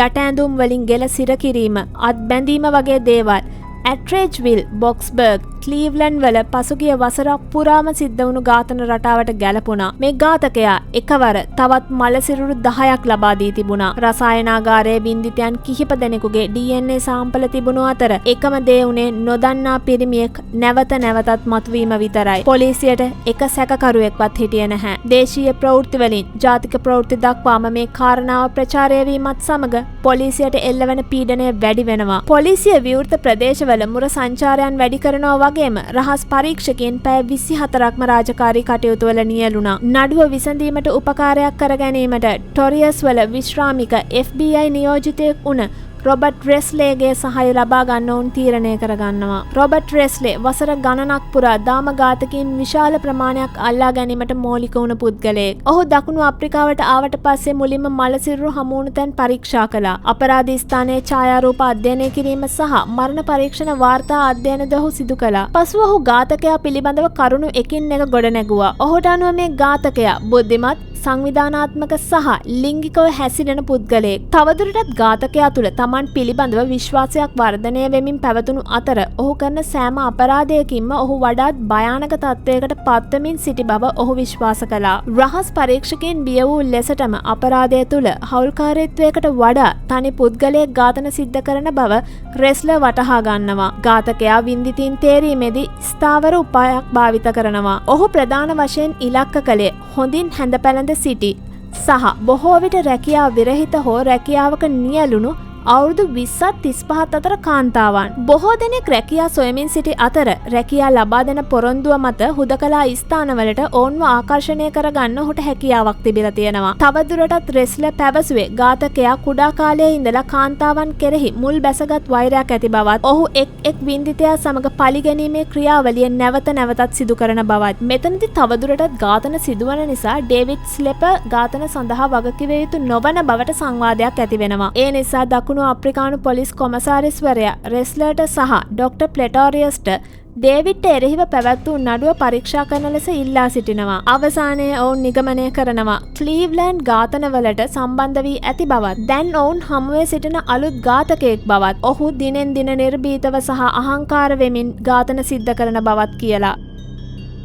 යට ඇඳුම් වලින් ගෙල සිර කිරීම, අත් බැඳීම වගේ දේවල් ඇට්‍රේජ්විල්, බොක්ස්බර්ග්, ක්ලීව්ලන්ඩ් වල පසුගිය වසරක් පුරාම සිද්ධ වුණු ඝාතන රටාවට ගැලපුණා. මේ ඝාතකයා එකවර තවත් මලසිරුරු 10ක් ලබා දී තිබුණා. රසායනාගාරයේ වින්දිතයන් කිහිප දෙනෙකුගේ DNA සාම්පල තිබුණු අතර එකම දේ උනේ නොදන්නා පිරිමියෙක් නැවත නැවතත් මතුවීම විතරයි. පොලිසියට එක සැකකරුවෙක්වත් හිටියේ නැහැ. දේශීය ප්‍රවෘත්ති වලින් ජාතික ප්‍රවෘත්ති දක්වාම මේ කාරණාව ප්‍රචාරය වීමත් සමග පොලිසියට එල්ලවන පීඩනය වැඩි වෙනවා. පොලිසිය විවෘත ප්‍රදේශවල මුර සංචාරයන් වැඩි කරනවා වගේම රහස් පරීක්ෂකයන් පැය 24ක්ම රාජකාරී කටයුතු වල නියැලුණා. නඩුව විසඳීමට උපකාරයක් කර ගැනීමට ටොරියස් වල විශ්‍රාමික FBI නියෝජිතයෙක් වුණ රොබර්ට් රෙස්ලේගේ සහාය ලබා ගන්න උන් තීරණය කරගන්නවා. රොබර්ට් රෙස්ලේ වසර ගණනක් පුරා දාම ඝාතකයින් විශාල ප්‍රමාණයක් අල්ලා ගැනීමට මූලික වුණ පුද්ගලයෙක්. ඔහු දකුණු අප්‍රිකාවට ආවට පස්සේ මුලින්ම මලසිරුරු හමු වුණු තැන් පරීක්ෂා කළා. අපරාධ ස්ථානයේ ඡායාරූප අධ්‍යයනය කිරීම සහ මරණ පරීක්ෂණ වාර්තා අධ්‍යයනද ඔහු සිදු කළා. පසුව ඔහු ඝාතකයා පිළිබඳව කරුණු එකින් එක ගොඩනැගුවා. ඔහුට අනුව මේ ඝාතකයා බුද්ධිමත්, සංවිධානාත්මක සහ ලිංගිකව හැසිරෙන පුද්ගලයෙක්. තවදුරටත් ඝාතකයා තුළ තමන් තමන් පිළිබඳව විශ්වාසයක් වර්ධනය වෙමින් පැවතුණු අතර ඔහු කරන සෑම අපරාධයකින්ම ඔහු වඩාත් භයානක තත්ත්වයකට පත්වමින් සිටි බව ඔහු විශ්වාස කළා. රහස් පරීක්ෂකයන් බිය වූ ලෙසටම අපරාධය තුළ හවුල්කාරීත්වයකට වඩා තනි පුද්ගලයෙක් ඝාතන සිද්ධ කරන බව රෙස්ලර් වටහා ගන්නවා. ඝාතකයා වින්දිතීන් තේරීමේදී ස්ථාවර උපායක් භාවිත කරනවා. ඔහු ප්‍රධාන වශයෙන් ඉලක්ක කළේ හොඳින් හැඳ පැළඳ සිටි සහ බොහෝ විට රැකියාව විරහිත හෝ රැකියාවක නියැලුණු අවුරුදු 20ත් 35ත් අතර කාන්තාවන්. බොහෝ දෙනෙක් රැකියා සොයමින් සිටි අතර රැකියා ලබා දෙන පොරොන්දුව මත හුදකලා ස්ථානවලට ඔවුන්ව ආකර්ෂණය කරගන්න ඔහුට හැකියාවක් තිබිලා තියෙනවා. තවදුරටත් රෙස්ලර් පැවසුවේ ඝාතකයා කුඩා කාලයේ ඉඳලා කාන්තාවන් කෙරෙහි මුල් බැසගත් වෛරයක් ඇති බවත් ඔහු එක් වින්දිතයා සමග පලිගැනීමේ ක්‍රියාවලිය නැවත නැවතත් සිදු කරන බවත්. මෙතනදී තවදුරටත් ඝාතන සිදුවන නිසා ඩේවිඩ් ස්ලෙපර් ඝාතන සඳහා වගකිව යුතු නොවන බවට සංවාදයක් ඇති වෙනවා. ඒ නිසා දකුණු අප්‍රිකානු පොලිස් කොමසාරිස්වරයා රෙස්ලර්ට සහ ඩොක්ටර් ප්ලෙටෝරියස්ට ඩේවිඩ්ට එරෙහිව පැවැත් වූ නඩුව පරීක්ෂා කරන ලෙස ඉල්ලා සිටිනවා. අවසානයේ ඔවුන් නිගමනය කරනවා ක්ලීව්ලන්ඩ් ඝාතනවලට සම්බන්ධ වී ඇති බවත් දැන් ඔවුන් හමුවේ සිටින අලුත් ඝාතකයෙක් බවත් ඔහු දිනෙන් දින නිර්භීතව සහ අහංකාර වෙමින් ඝාතන සිද්ධ කරන බවත් කියලා.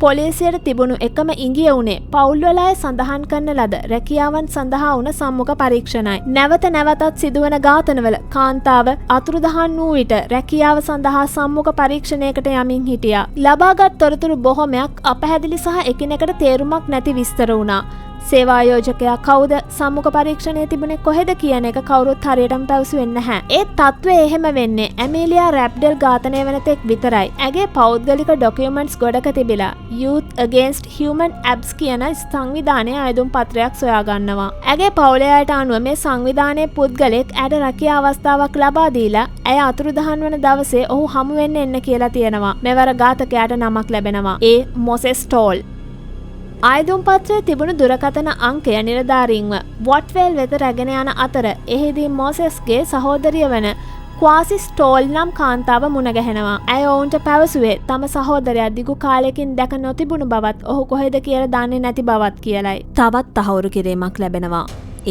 පොලිසියට තිබුණු එකම ඉඟිය වුණේ පවුල්වල අය සඳහන් කරන ලද රැකියාවන් සඳහා වුණ සම්මුඛ පරීක්ෂණයි. නැවත නැවතත් සිදුවන ඝාතනවල කාන්තාව අතුරුදහන් වූ විට රැකියාව සඳහා සම්මුඛ පරීක්ෂණයකට යමින් හිටියා. ලබාගත් තොරතුරු බොහොමයක් අපැහැදිලි සහ එකිනෙකට තේරුමක් නැති විස්තර වුණා. සේවායෝජකයා කවුද සම්මුඛ පරීක්ෂණයේ තිබුණේ කොහෙද කියන එක කවුරුත් හරියටම පැවසුවේ නැහැ. ඒ තත්ත්වය එහෙම වෙන්නේ ඇමීලියා රැප්ඩෙල් ඝාතනය වෙන තෙක් විතරයි. ඇගේ පෞද්ගලික ඩොකියුමන්ට්ස් ගොඩක තිබිලා Youth Against Human Abuse කියන සංවිධානයේ ආයුධම් පත්‍රයක් සොයා ගන්නවා. ඇගේ පවුලේ අයට අනුව මේ සංවිධානයේ පුද්ගලෙක් ඇයට රැකියා අවස්ථාවක් ලබා දීලා ඇය අතුරුදහන් වන දවසේ ඔහු හමු වෙන්න එන්න කියලා තියෙනවා. මෙවර ඝාතකයාට නමක් ලැබෙනවා. ඒ මොසෙස් ටෝල්. ආයුධම් පත්‍රයේ තිබුණු දුරකථන අංකය නිලධාරීන්ව වොට්වේල් වෙත රැගෙන යන අතර එහිදී මොසෙස්ගේ සහෝදරිය වන ක්වාසි ස්ටෝල් නම් කාන්තාව මුණ ගැහෙනවා. ඇය ඔවුන්ට පැවසුවේ තම සහෝදරයා දිගු කාලයකින් දැක නොතිබුණු බවත් ඔහු කොහෙද කියලා දන්නේ නැති බවත් කියලයි. තවත් තහවුරු කිරීමක් ලැබෙනවා.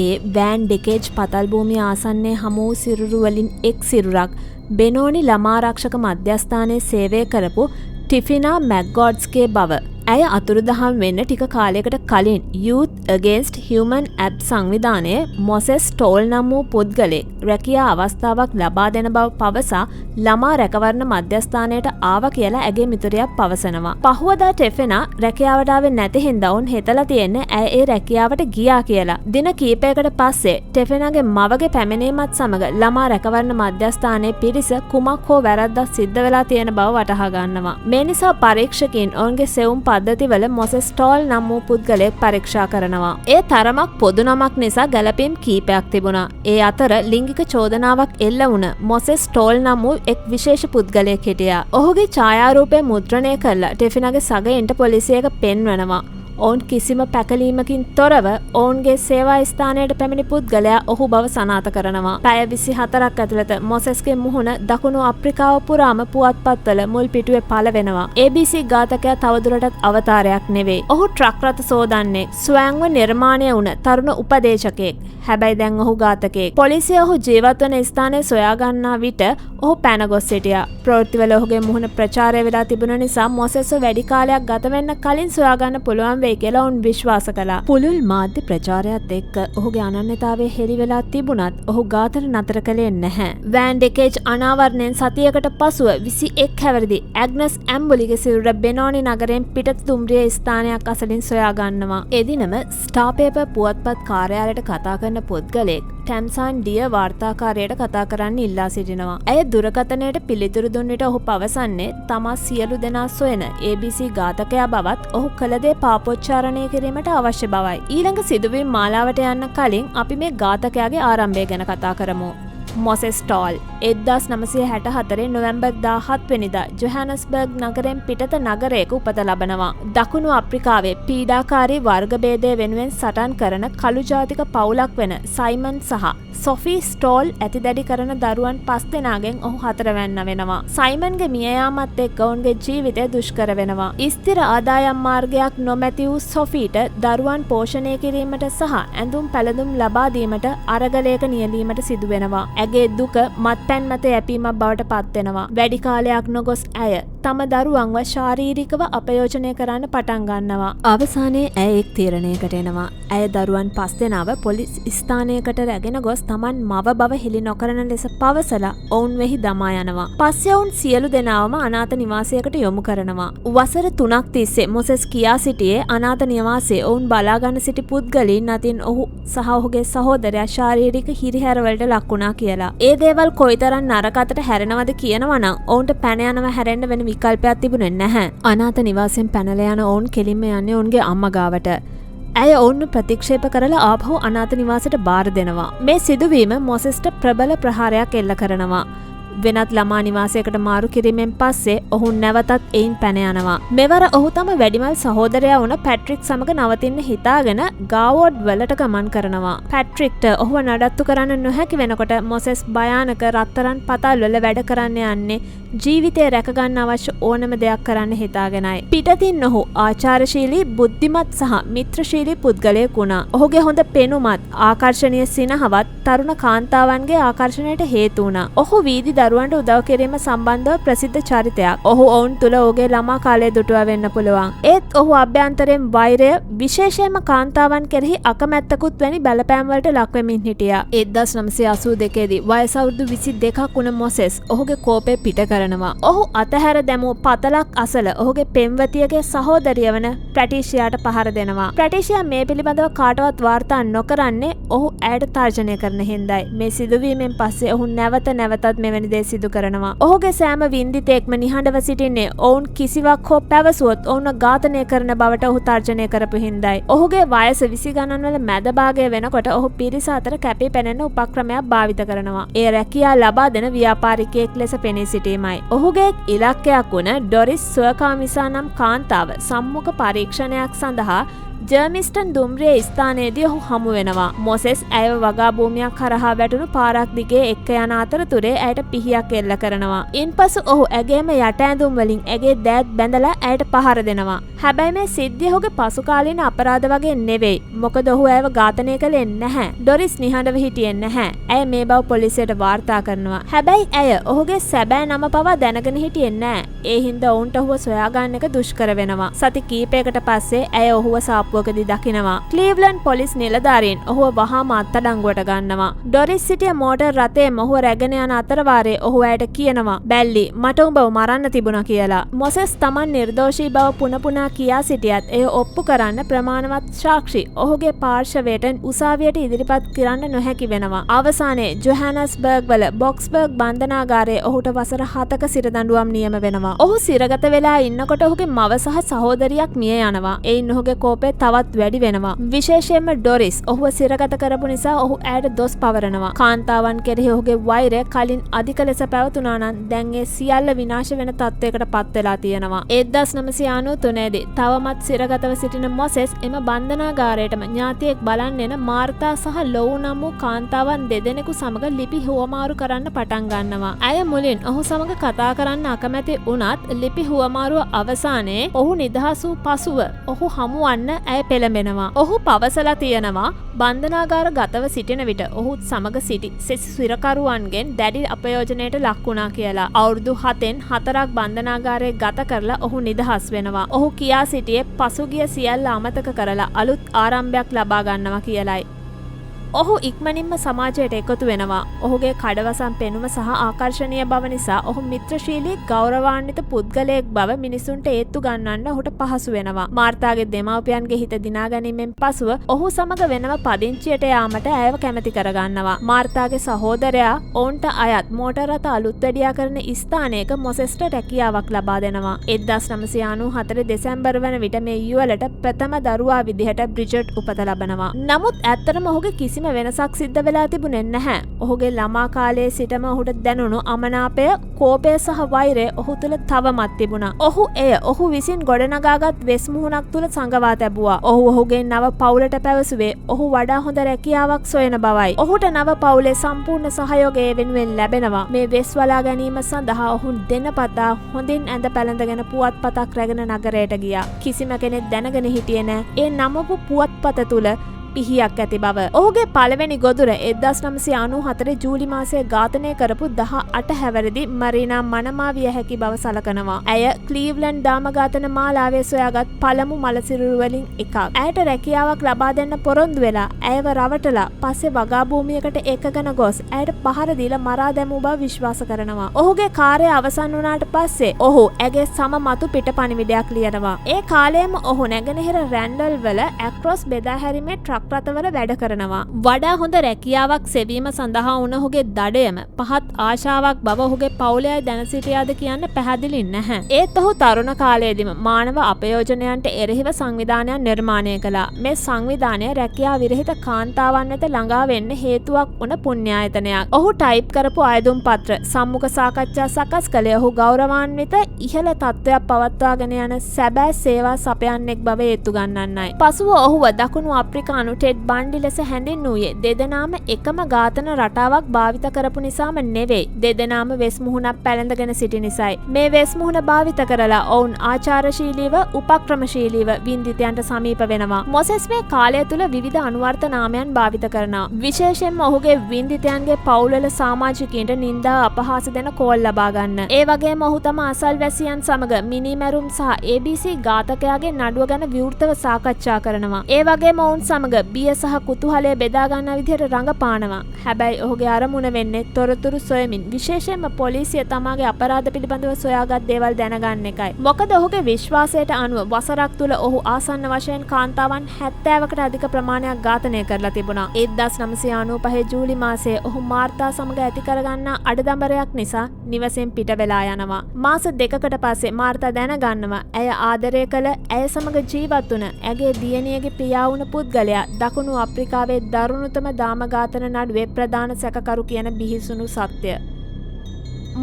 ඒ වෑන් ඩෙකේජ් පතල් භූමිය ආසන්නයේ හමු වූ සිරුරු වලින් එක් සිරුරක් බෙනෝනි ළමාරක්ෂක මධ්‍යස්ථානයේ සේවය කරපු ටිෆිනා මැක්ගොඩ්ස්ගේ බව. ඇය අතුරුදහන් වෙන්න ටික කාලයකට කලින් Youth Against Human Abuse සංවිධානයේ මොසෙස් ටෝල් නම් වූ පුද්ගලෙක් රැකියා අවස්ථාවක් ලබා දෙන බව පවසා ළමා රැකවරණ මධ්‍යස්ථානයට ආව කියලා ඇගේ මිතුරියක් පවසනවා. පහුවදා ටෙෆෙනා රැකියාවට ආවේ නැති හින්දා උන් හෙතලා තියෙන්නේ ඇය ඒ රැකියාවට ගියා කියලා. දින කීපයකට පස්සේ ටෙෆෙනාගේ මවගේ පැමිණීමත් සමග ළමා රැකවරණ මධ්‍යස්ථානයේ පිරිස කුමක් හෝ වැරද්දක් සිද්ධ වෙලා තියෙන බව වටහා ගන්නවා. මේ නිසා පරීක්ෂකයන් ඔවුන්ගේ සෙවුම් පද්ධතිවල මොසෙස් ටෝල් නම් වූ පුද්ගලයෙක් පරීක්ෂා කරනවා. ඒ තරමක් පොදු නමක් නිසා ගැළපීම් කීපයක් තිබුණා. ඒ අතර ලිංගික චෝදනාවක් එල්ල වුණ මොසෙස් ටෝල් නම් වූ එක් විශේෂ පුද්ගලයෙක් හිටියා. ඔහුගේ ඡායාරූපය මුද්‍රණය කරලා ටෙෆිනාගේ සගයන්ට පොලිසියක පෙන්වනවා. ඔවුන් කිසිම පැකලීමකින් තොරව ඔවුන්ගේ සේවා ස්ථානයට පැමිණි පුද්ගලයා ඔහු බව සනාථ කරනවා. පැය 24ක් ඇතුළත මොසෙස්ගේ මුහුණ දකුණු අප්‍රිකාව පුරාම පුවත්පත්වල මුල් පිටුවේ පළ වෙනවා. ABC ඝාතකයා තවදුරටත් අවතාරයක් නෙවෙයි. ඔහු ට්‍රක් රථ සෝදන්නේ ස්වයංව නිර්මාණය වුණ තරුණ උපදේශකයෙක්. හැබැයි දැන් ඔහු ඝාතකයෙක්. පොලිසිය ඔහු ජීවත් වන ස්ථානය සොයා ගන්නා විට ඔහු පැන ගොස් සිටියා. ප්‍රවෘත්තිවල ඔහුගේ මුහුණ ප්‍රචාරය වෙලා තිබුණ නිසා මොසෙස්ව වැඩි කාලයක් ගත වෙන්න කලින් සොයා ගන්න පුළුවන් වෙයි කියලා ඔවුන් විශ්වාස කළා. පුළුල් මාධ්‍ය ප්‍රචාරයත් එක්ක ඔහුගේ අනන්‍යතාවය හෙළි වෙලා තිබුණත් ඔහු ඝාතන නතර කළේ නැහැ. වෑන් ඩෙකේජ් අනාවරණයෙන් සතියකට පසුව 21 හැවිරිදි ඇග්නස් ඇම්බුලිගේ සිරුර බෙනෝනි නගරයෙන් පිටත දුම්රිය ස්ථානයක් අසලින් සොයා ගන්නවා. එදිනම ස්ටාර් පේපර් පුවත්පත් කාර්යාලයට කතා කරන පුද්ගලයෙක් ටැම්සන් ඩිය වාර්තාකාරයට කතා කරන්න ඉල්ලා සිටිනවා. ඇය දුරකථනයට පිළිතුරු දුන් විට ඔහු පවසන්නේ තමා සියලු දෙනා සොයන ABC ඝාතකයා බවත් ඔහු කළ දේ පාපොච්චාරණය කිරීමට අවශ්‍ය බවයි. ඊළඟ සිදුවීම් මාලාවට යන්න කලින් අපි මේ ඝාතකයාගේ ආරම්භය ගැන කතා කරමු. මොසෙස් ටෝල් 1964 නොවැම්බර් 17 වෙනිදා ජොහානස්බර්ග් නගරයෙන් පිටත නගරයක උපත ලබනවා. දකුණු අප්‍රිකාවේ පීඩාකාරී වර්ග භේදය වෙනුවෙන් සටන් කරන කළු ජාතික පවුලක් වෙන සයිමන් සහ සොෆී ස්ටෝල් ඇතිදැඩි කරන දරුවන් 5 දෙනාගෙන් ඔහු හතරවැන්න වෙනවා. සයිමන්ගේ මිය යාමත් එක්ක ඔවුන්ගේ ජීවිතය දුෂ්කර වෙනවා. ස්ථිර ආදායම් මාර්ගයක් නොමැති වූ සොෆීට දරුවන් පෝෂණය කිරීමට සහ ඇඳුම් පැළඳුම් ලබා දීමට අරගලයක නියැලීමට සිදු වෙනවා. ඇගේ දුක මත්පැන් මත යැපීමක් බවට පත් වෙනවා. වැඩි කාලයක් නොගොස් ඇය තම දරුවන්ව ශාරීරිකව අපයෝජනය කරන්න පටන් ගන්නවා. අවසානයේ ඇය එක් තීරණයකට එනවා. ඇය දරුවන් 5 දෙනාව පොලිස් ස්ථානයකට රැගෙන ගොස් තමන් මව බව හෙළි නොකරන ලෙස පවසලා ඔවුන් වෙහි දමා යනවා. පස්සේ ඔවුන් සියලු දෙනාවම අනාථ නිවාසයකට යොමු කරනවා. වසර 3ක් තිස්සේ මොසෙස් කියා සිටියේ අනාථ නිවාසයේ ඔවුන් බලාගන්න සිටි පුද්ගලයන් අතින් ඔහු සහ ඔහුගේ සහෝදරයා ශාරීරික හිරිහැරවලට ලක් වුණා කියලා. ඒ දේවල් කොයිතරම් නරක අතට හැරෙනවද කියනවා නම් ඔවුන්ට පැන යනව හැරෙන්න වෙන විකල්පයක් තිබුණේ නැහැ. අනාථ නිවාසයෙන් පැනලා යන ඔවුන් කෙලින්ම යන්නේ ඔවුන්ගේ අම්මා ගාවට. ඇය ඔවුන් ප්‍රතික්ෂේප කරලා ආපහු අනාථ නිවාසයට බාර දෙනවා. මේ සිදුවීම මොසෙස්ට ප්‍රබල ප්‍රහාරයක් එල්ල කරනවා. වෙනත් ළමා නිවාසයකට මාරු කිරීමෙන් පස්සේ ඔහු නැවතත් එයින් පැන යනවා. මෙවර ඔහු තම වැඩිමල් සහෝදරයා වුණ පැට්‍රික් සමග නවතින්න හිතාගෙන ගාවෝඩ් වලට ගමන් කරනවා. පැට්‍රික්ට ඔහුව නඩත්තු කරන්න නොහැකි වෙනකොට මොසෙස් භයානක රත්තරන් පතල් වල වැඩ කරන්න යන්නේ ජීවිතය රැකගන්න අවශ්‍ය ඕනම දෙයක් කරන්න හිතාගෙනයි. පිටතින් ඔහු ආචාරශීලී, බුද්ධිමත් සහ මිත්‍රශීලී පුද්ගලයෙක් වුණා. ඔහුගේ හොඳ පෙනුමත්, ආකර්ශනීය සිනහවත් තරුණ කාන්තාවන්ගේ ආකර්ෂණයට හේතු වුණා. ඔහු වීදි දරුවන්ට උදව් කිරීම සම්බන්ධව ප්‍රසිද්ධ චරිතයක්. ඔහු ඔවුන් තුළ ඔහුගේ ළමා කාලය දුටුවා වෙන්න පුළුවන්. ඒත් ඔහු අභ්‍යන්තරයෙන් වෛරය, විශේෂයෙන්ම කාන්තාවන් කෙරෙහි අකමැත්තකුත් වැනි බලපෑම් වලට ලක් වෙමින් හිටියා. 1982 දී වයස අවුරුදු 22ක් වුණ මොසෙස් ඔහුගේ කෝපය පිට කරනවා. ඔහු අතහැර දැමූ පතලක් අසල ඔහුගේ පෙම්වතියගේ සහෝදරිය වන පැටිෂියාට පහර දෙනවා. පැටිෂියා මේ පිළිබඳව කාටවත් වාර්තා නොකරන්නේ ඔහු ඇයට තර්ජනය කරන හින්දායි. මේ සිදුවීමෙන් පස්සේ ඔහු නැවතත් මෙවැනි දේ සිදු කරනවා. ඔහුගේ සෑම වින්දිතෙක්ම නිහඬව සිටින්නේ ඔවුන් කිසිවක් හෝ පැවසුවොත් ඔවුන්ව ඝාතනය කරන බවට ඔහු තර්ජනය කරපු හින්දායි. ඔහුගේ වයස 20 ගණන් වල මැද භාගය වෙනකොට ඔහු පිරිස අතර කැපී පෙනෙන උපක්‍රමයක් භාවිත කරනවා. ඒ රැකියා ලබා දෙන ව්‍යාපාරිකයෙක් ලෙස පෙනී සිටීමයි. ඔහුගේ ඉලක්කයක් වුණ ඩොරිස් සුවකාමිසා නම් කාන්තාව සම්මුඛ පරීක්ෂණයක් සඳහා ජර්මිස්ටන් දුම්රිය ස්ථානයේදී ඔහු හමු වෙනවා. මොසෙස් ඇයව වගා භූමියක් කරහා වැටුණු පාරක් දිගේ එක්ක යන අතරතුරේ ඇයට පිහියක් එල්ල කරනවා. ඉන්පසු ඔහු ඇගේම යට ඇඳුම් වලින් ඇගේ දෑත් බැඳලා ඇයට පහර දෙනවා. හැබැයි මේ සිද්ධිය ඔහුගේ පසුකාලීන අපරාධ වගේ නෙවෙයි. මොකද ඔහු ඇයව ඝාතනය කළේ නැහැ. ඩොරිස් නිහඬව හිටියේ නැහැ. ඇය මේ බව පොලිසියට වාර්තා කරනවා. හැබැයි ඇය ඔහුගේ සැබෑ නම පවා දැනගෙන හිටියේ නැහැ. ඒ හින්දා ඔවුන්ට ඔහුව සොයාගන්න එක දුෂ්කර වෙනවා. සති කීපයකට පස්සේ ඇය ඔහුව සාප්පුවකදී දකිනවා. ක්ලීව්ලන්ඩ් පොලිස් නිලධාරීන් ඔහුව වහාම අත්අඩංගුවට ගන්නවා. ඩොරිස් සිටිය මෝටර් රථයේ ඔහුව රැගෙන යන අතරවාරේ ඔහු ඇයට කියනවා, "බැල්ලි, මට උඹව මරන්න තිබුණා" කියලා. මොසෙස් තමන් නිර්දෝෂී බව පුන පුනා කියා සිටියත් එය ඔප්පු කරන්න ප්‍රමාණවත් සාක්ෂි ඔහුගේ පාර්ශවයට උසාවියට ඉදිරිපත් කරන්න නොහැකි වෙනවා. අවසානයේ ජොහානස්බර්ග් වල බොක්ස්බර්ග් බන්ධනාගාරයේ ඔහුට වසර 7ක සිරදඬුවම් නියම වෙනවා. ඔහු සිරගත වෙලා ඉන්නකොට ඔහුගේ මව සහ සහෝදරියක් මිය යනවා. එයින් ඔහුගේ කෝපය තවත් වැඩි වෙනවා. විශේෂයෙන්ම ඩොරිස් ඔහුව සිරගත කරපු නිසා ඔහු ඇයට දොස් පවරනවා. කාන්තාවන් කෙරෙහි ඔහුගේ වෛරය කලින් අධික ලෙස පැවතුණා නම් දැන් ඒ සියල්ල විනාශ වෙන තත්වයකට පත් වෙලා තියෙනවා. 1993 දී තවමත් සිරගතව සිටින මොසෙස් එම බන්ධනාගාරයටම ඥාතියෙක් බලන්න එන මාර්තා සහ ලොව් නම් වූ කාන්තාවන් දෙදෙනෙකු සමග ලිපි හුවමාරු කරන්න පටන් ගන්නවා. ඇය මුලින් ඔහු සමග කතා කරන්න අකමැති වුණත් ලිපි හුවමාරුව අවසානයේ ඔහු නිදහස් වූ පසුව ඔහු හමුවන්න ඇය පෙළඹෙනවා. ඔහු පවසලා තියෙනවා බන්ධනාගාර ගතව සිටින විට ඔහුත් සමග සිටි සෙසු සිරකරුවන්ගෙන් දැඩි අපයෝජනයට ලක් වුණා කියලා. අවුරුදු 7න් 4ක් බන්ධනාගාරයේ ගත කරලා ඔහු නිදහස් වෙනවා. ඔහු කියා සිටියේ පසුගිය සියල්ල අමතක කරලා අලුත් ආරම්භයක් ලබා ගන්නවා කියලයි. ඔහු ඉක්මනින්ම සමාජයට එකතු වෙනවා. ඔහුගේ කඩවසම් පෙනුම සහ ආකර්ශනීය බව නිසා ඔහු මිත්‍රශීලී ගෞරවාන්විත පුද්ගලයෙක් බව මිනිසුන්ට ඒත්තු ගන්නන්න ඔහුට පහසු වෙනවා. මාර්තාගේ දෙමව්පියන්ගේ හිත දිනා ගැනීමෙන් පසුව ඔහු සමග වෙනම පදිංචියට යාමට ඇයව කැමති කරගන්නවා. මාර්තාගේ සහෝදරයා ඔවුන්ට අයත් මෝටර් රථ අලුත් වැඩියා කරන ස්ථානයක මොසෙස්ට රැකියාවක් ලබා දෙනවා. 1994 දෙසැම්බර් වන විට මේ යුවලට ප්‍රථම දරුවා විදිහට බ්‍රිජට් උපත ලබනවා. නමුත් ඇත්තටම ඔහුගේ කිසිම කිසිම වෙනසක් සිද්ධ වෙලා තිබුණේ නැහැ. ඔහුගේ ළමා කාලයේ සිටම ඔහුට දැනුණු අමනාපය, කෝපය සහ වෛරය ඔහු තුළ තවමත් තිබුණා. ඔහු ඔහු විසින් ගොඩනගාගත් වෙස් මුහුණක් තුළ සංගවා තැබුවා. ඔහුගේ නව පවුලට පැවසුවේ ඔහු වඩා හොඳ රැකියාවක් සොයන බවයි. ඔහුට නව පවුලේ සම්පූර්ණ සහයෝගය වෙනුවෙන් ලැබෙනවා. මේ වෙස් වලා ගැනීම සඳහා ඔහු දෙනපතා හොඳින් ඇඳ පැළඳගෙන පුවත්පතක් රැගෙන නගරයට ගියා. කිසිම කෙනෙක් දැනගෙන හිටියේ නෑ ඒ නමපු පුවත්පත තුළ පිහියක් ඇති බව. ඔහුගේ පළවෙනි ගොදුර 1994 ජූලි මාසයේ ඝාතනය කරපු 18 හැවිරිදි මරීනා මනමා විය හැකි බව සලකනවා. ඇය ක්ලීව්ලන්ඩ් දාම ඝාතන මාලාවේ සොයාගත් පළමු මලසිරුරු වලින් එකක්. ඇයට රැකියාවක් ලබා දෙන්න පොරොන්දු වෙලා ඇයව රවටලා පස්සේ වගා භූමියකට එකගෙන ගොස් ඇයට පහර දීලා මරා දැමූ බව විශ්වාස කරනවා. ඔහුගේ කාර්යය අවසන් වුණාට පස්සේ ඔහු ඇගේ සම මතු පිට පණිවිඩයක් ලියනවා. ඒ කාලයේම ඔහු නැගෙනහිර රැන්ඩල් වල ඇක්‍රොස් බෙදා හැරීමේ රටවල වැඩ කරනවා. වඩා හොඳ රැකියාවක් සෙවීම සඳහා වුණ ඔහුගේ දඩයම පහත් ආශාවක් බව ඔහුගේ පවුලේ දැන සිටියාද කියන්න පැහැදිලි නැහැ. ඒත් ඔහු තරුණ කාලයේදීම මානව අපයෝජනයන්ට එරෙහිව සංවිධානයක් නිර්මාණය කළා. මේ සංවිධානය රැකියා විරහිත කාන්තාවන් වෙත ළඟා වෙන්න හේතුවක් වුණ පුණ්‍යායතනයක්. ඔහු ටයිප් කරපු අයදුම් පත්‍ර සම්මුඛ සාකච්ඡා සකස් කළේ ඔහු ගෞරවාන්විත ඉහළ තත්ත්වයක් පවත්වාගෙන යන සැබෑ සේවා සපයන්නෙක් බව හේතු ගන්නන්නයි. පසුව ඔහුව දකුණු අප්‍රිකානු ටෙඩ් බන්ඩි ලෙස හැඳින්වූයේ දෙදෙනාම එකම ඝාතන රටාවක් භාවිත කරපු නිසාම නෙවෙයි. දෙදෙනාම වෙස් මුහුණක් පැළඳගෙන සිටි නිසායි. මේ වෙස් මුහුණ භාවිත කරලා ඔවුන් ආචාරශීලීව, උපක්‍රමශීලීව වින්දිතයන්ට සමීප වෙනවා. මොසෙස් මේ කාලය තුල විවිධ අනුවර්ත නාමයන් භාවිත කරනවා. විශේෂයෙන්ම ඔහුගේ වින්දිතයන්ගේ පවුල්වල සමාජිකයින්ට නින්දා අපහාස දෙන කෝල් ලබා ගන්න. ඒ වගේම ඔහු තම අසල්වැසියන් සමග මිනිමැරුම් සහ ABC ඝාතකයාගේ නඩුව ගැන විවෘතව සාකච්ඡා කරනවා. ඒ වගේම ඔවුන් සමග බිය සහ කුතුහලය බෙදා ගන්නා විදිහට රඟපානවා. හැබැයි ඔහුගේ අරමුණ වෙන්නේ තොරතුරු සොයමින්, විශේෂයෙන්ම පොලිසිය තමාගේ අපරාධ පිළිබඳව සොයාගත් දේවල් දැනගන්න එකයි. මොකද ඔහුගේ විශ්වාසයට අනුව වසරක් තුල ඔහු ආසන්න වශයෙන් කාන්තාවන් 70කට අධික ප්‍රමාණයක් ඝාතනය කරලා තිබුණා. 1995 ජූලි මාසයේ ඔහු මාර්තා සමග ඇති කරගන්නා අඩදඹරයක් නිසා නිවසෙන් පිට වෙලා යනවා. මාස දෙකකට පස්සේ මාර්තා දැනගන්නවා ඇය ආදරය කළ, ඇය සමග ජීවත් වුණ ඇගේ දියණියගේ පියා වුණ පුද්ගලයා දකුණු අප්‍රිකාවේ දරුණුතම දාම ඝාතන නඩුවේ ප්‍රධාන සැකකරු කියන බිහිසුණු සත්‍ය.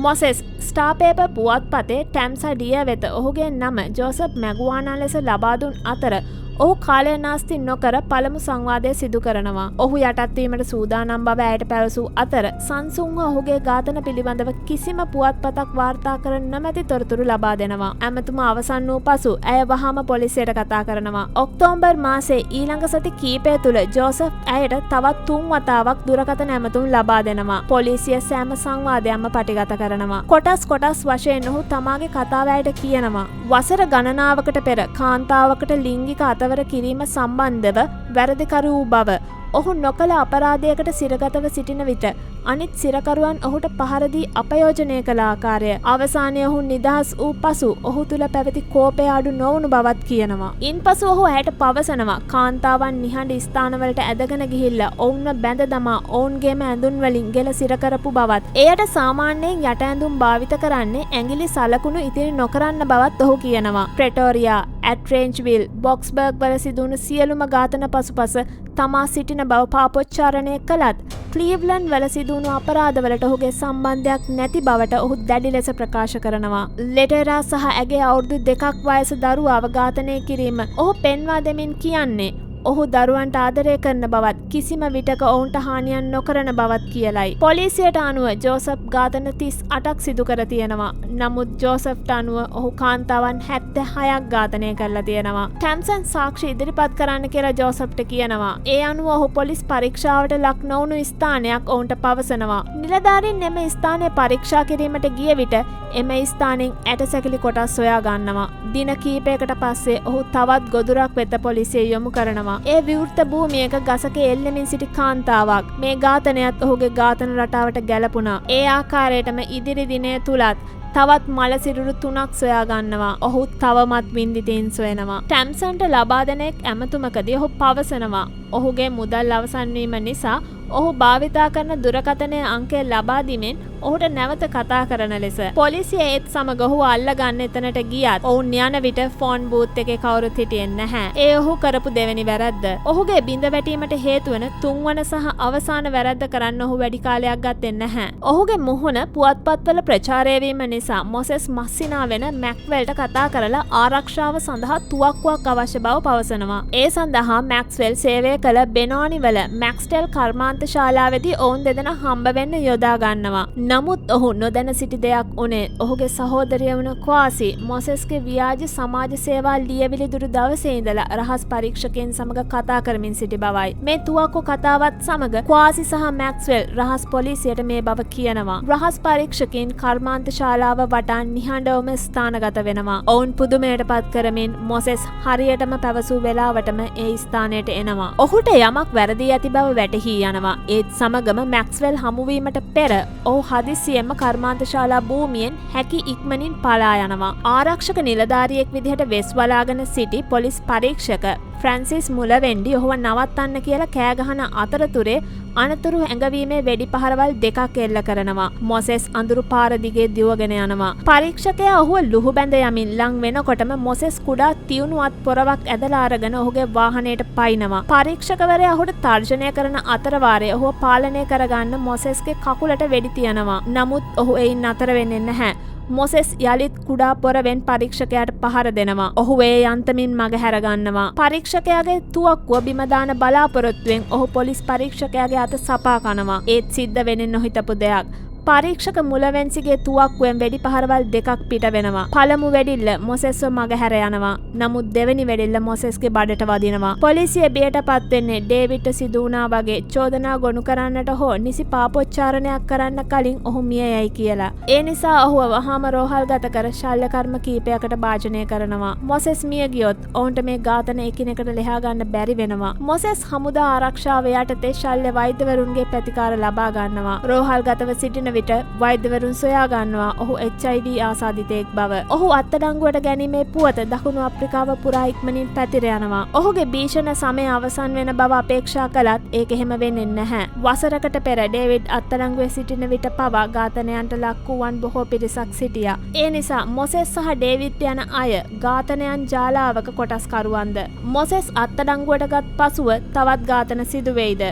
මොසෙස් ස්ටාපේපර් පුවත්පතේ ටැම්සා ඩිය වෙත ඔහුගේ නම ජෝසප් මැගුවානා ලෙස ලබා දුන් අතර ඔහු කාලය නාස්ති නොකර පළමු සංවාදය සිදු කරනවා. ඔහු යටත් වීමට සූදානම් බව ඇයට පැවසූ අතර සංසුන්ව ඔහුගේ ඝාතන පිළිබඳව කිසිම පුවත්පතක් වාර්තා කර නොමැති තොරතුරු ලබා දෙනවා. ඇමතුම අවසන් වූ පසු ඇය වහාම පොලිසියට කතා කරනවා. ඔක්තෝබර් මාසයේ ඊළඟ සති කීපය තුල ජෝසප් ඇයට තවත් 3 වතාවක් දුරකථන ඇමතුම් ලබා දෙනවා. පොලිසිය සෑම සංවාදයක්ම පටිගත කරනවා. කොටස් වශයෙන් ඔහු තමාගේ කතාව ඇයට කියනවා. වසර ගණනාවකට පෙර කාන්තාවකට ලිංගික අතවර කිරීම සම්බන්ධව වැරදිකරු වූ බව, ඔහු නොකළ අපරාධයකට සිරගතව සිටින විට අනිත් සිරකරුවන් ඔහුට පහර දී අපයෝජනය කළ ආකාරය, අවසානයේ ඔහු නිදහස් වූ පසු ඔහු තුල පැවති කෝපය අඩු නොවුණු බවත් කියනවා. ඉන්පසු ඔහු ඇයට පවසනවා කාන්තාවන් නිහඬ ස්ථානවලට ඇදගෙන ගිහිල්ලා ඔවුන්ව බැඳ දමා ඔවුන්ගේම ඇඳුම් වලින් ගෙල සිර කරපු බවත්, එයට සාමාන්‍යයෙන් යට ඇඳුම් භාවිත කරන්නේ ඇඟිලි සලකුණු ඉතිරි නොකරන්න බවත් ඔහු කියනවා. ප්‍රෙටෝරියා, ඇට්රේන්ජ්විල්, බොක්ස්බර්ග් වල සිදුවුණු සියලුම ඝාතන පසුපස තමා සිටින බව පාපොච්චාරණය කළත් ක්ලීව්ලන්ඩ් වල සිදුවුණු අපරාධවලට ඔහුගේ සම්බන්ධයක් නැති බවට ඔහු දැඩි ලෙස ප්‍රකාශ කරනවා. ලෙටෙරා සහ ඇගේ අවුරුදු 2ක් වයස දරුවාව ඝාතනය කිරීම ඔහු පෙන්වා දෙමින් කියන්නේ ඔහු දරුවන්ට ආදරය කරන බවත්, කිසිම විටක ඔවුන්ට හානියක් නොකරන බවත් කියලයි. පොලිසියට අනුව ජෝසප් ඝාතන 38ක් සිදු කර තියෙනවා. නමුත් ජෝසප්ට අනුව ඔහු කාන්තාවන් 76ක් ඝාතනය කරලා තියෙනවා. ටැම්සන් සාක්ෂි ඉදිරිපත් කරන්න කියලා ජෝසප්ට කියනවා. ඒ අනුව ඔහු පොලිස් පරීක්ෂාවට ලක් නොවුණු ස්ථානයක් ඔවුන්ට පවසනවා. නිලධාරීන් එම ස්ථානය පරීක්ෂා කිරීමට ගිය විට එම ස්ථානෙන් ඇටසැකිලි කොටස් සොයා ගන්නවා. දින කීපයකට පස්සේ ඔහු තවත් ගොදුරක් වෙත පොලිසිය යොමු කරනවා. ඒ විවෘත භූමියක ගසක එල්ලෙමින් සිටි කාන්තාවක්. මේ ඝාතනයත් ඔහුගේ ඝාතන රටාවට ගැලපුණා. ඒ ආකාරයටම ඉදිරි දිනය තුලත් තවත් මලසිරුරු 3ක් සොයා ගන්නවා. ඔහු තවමත් වින්දිතීන් සොයනවා. ටැම්සන්ට ලබා දෙන එක් ඇමතුමකදී ඔහු පවසනවා ඔහුගේ මුදල් අවසන් වීම නිසා ඔහු භාවිතා කරන දුරකථනයේ අංකය ලබා දීමෙන් ඔහුට නැවත කතා කරන ලෙස. පොලිසිය ඒත් සමග ඔහු අල්ලගන්න එතනට ගියත් ඔවුන් යන විට ෆෝන් බූත් එකේ කවුරුත් හිටියේ නැහැ. ඒ ඔහු කරපු දෙවෙනි වැරද්ද. ඔහුගේ බිඳ වැටීමට හේතු වන තුන්වන සහ අවසාන වැරද්ද කරන්න ඔහු වැඩි කාලයක් ගත්තේ නැහැ. ඔහුගේ මුහුණ පුවත්පත්වල ප්‍රචාරය වීම නිසා මොසෙස් මස්සිනා වෙන මැක්ස්වෙල්ට කතා කරලා ආරක්ෂාව සඳහා තුවක්කුවක් අවශ්‍ය බව පවසනවා. ඒ සඳහා මැක්ස්වෙල් සේවය කළ බෙනෝනි වල මැක්ස්ටෙල් කර්මාන්ත ශාලාවේදී ඔවුන් දෙදෙනා හම්බ වෙන්න යොදා ගන්නවා. නමුත් ඔහු නොදැන සිටි දෙයක් උනේ ඔහුගේ සහෝදරය වුණ ක්වාසි මොසෙස්ගේ ව්‍යාජ සමාජ සේවා ලියවිලි දුරු දවසේ ඉඳලා රහස් පරීක්ෂකයන් සමග කතා කරමින් සිටි බවයි. මේ තුවක්කු කතාවත් සමග ක්වාසි සහ මැක්ස්වෙල් රහස් පොලිසියට මේ බව කියනවා. රහස් පරීක්ෂකයන් කර්මාන්ත ශාලාව වටා නිහඬවම ස්ථානගත වෙනවා. ඔවුන් පුදුමයට පත් කරමින් මොසෙස් හරියටම පැවසූ වෙලාවටම ඒ ස්ථානයට එනවා. ඔහුට යමක් වැරදි ඇති බව වැටහි යනවා. ඒත් සමගම මැක්ස්වෙල් හමුවීමට පෙර ඔහු හදිසියෙන්ම කර්මාන්තශාලා භූමියෙන් හැකි ඉක්මනින් පලා යනවා. ආරක්ෂක නිලධාරියෙක් විදිහට වෙස් වලාගෙන සිටි පොලිස් පරීක්ෂක ෆ්‍රැන්සිස් මුලවෙන්ඩි ඔහුව නවත්තන්න කියලා කෑ ගහන අතරතුරේ අනතුරු ඇඟවීමේ වෙඩි පහරවල් දෙකක් එල්ල කරනවා. මොසෙස් අඳුරු පාර දිගේ දිවගෙන යනවා. පරීක්ෂකයා ඔහුව ලුහු බැඳ යමින් ලං වෙනකොටම මොසෙස් කුඩා තියුණු අත් පොරවක් ඇදලා අරගෙන ඔහුගේ වාහනයට පයින්නවා. පරීක්ෂකවරයා ඔහුට තර්ජනය කරන අතරවාරයේ ඔහුව පාලනය කරගන්න මොසෙස්ගේ කකුලට වෙඩි තියනවා. නමුත් ඔහු එයින් නතර වෙන්නේ නැහැ. මොසෙස් යළිත් කුඩා පොරවෙන් පරීක්ෂකයාට පහර දෙනවා. ඔහු ඒ යන්තමින් මග හැරගන්නවා. පරීක්ෂකයාගේ තුවක්කුව බිම දාන බලාපොරොත්තුවෙන් ඔහු පොලිස් පරීක්ෂකයාගේ අත සපා කනවා. ඒත් සිද්ධ වෙන්නේ නොහිතපු දෙයක්. පරීක්ෂක මුලවෙන්සිගේ තුවක්කුවෙන් වෙඩි පහරවල් දෙකක් පිට වෙනවා. පළමු වෙඩිල්ල මොසෙස්ව මග හැර යනවා. නමුත් දෙවෙනි වෙඩිල්ල මොසෙස්ගේ බඩට වදිනවා. පොලිසිය බියටපත් වෙන්නේ ඩේවිඩ්ට සිදු වුණා වගේ චෝදනා ගොනු කරන්නට හෝ නිසි පාපොච්චාරණයක් කරන්න කලින් ඔහු මිය යයි කියලා. ඒ නිසා ඔහුව වහාම රෝහල්ගත කර ශල්‍ය කර්ම කීපයකට භාජනය කරනවා. මොසෙස් මිය ගියොත් ඔවුන්ට මේ ඝාතන එකිනෙකට ලෙහා ගන්න බැරි වෙනවා. මොසෙස් හමුදා ආරක්ෂාව යටතේ ශල්‍ය වෛද්‍යවරුන්ගේ ප්‍රතිකාර ලබා ගන්නවා. රෝහල්ගතව සිටින විට වෛද්‍යවරුන් සොයා ගන්නවා ඔහු HIV ආසාදිතයෙක් බව. ඔහු අත්අඩංගුවට ගැනීමේ පුවත දකුණු අප්‍රිකාව පුරා ඉක්මනින් පැතිර යනවා. ඔහුගේ භීෂණ සමය අවසන් වෙන බව අපේක්ෂා කළත් ඒක එහෙම වෙන්නේ නැහැ. වසරකට පෙර ඩේවිඩ් අත්අඩංගුවේ සිටින විට පවා ඝාතනයන්ට ලක් වූවන් බොහෝ පිරිසක් සිටියා. ඒ නිසා මොසෙස් සහ ඩේවිඩ් යන අය ඝාතනයන් ජාලාවක කොටස්කරුවන්ද. මොසෙස් අත්අඩංගුවටගත් පසුව තවත් ඝාතන සිදු වෙයිද?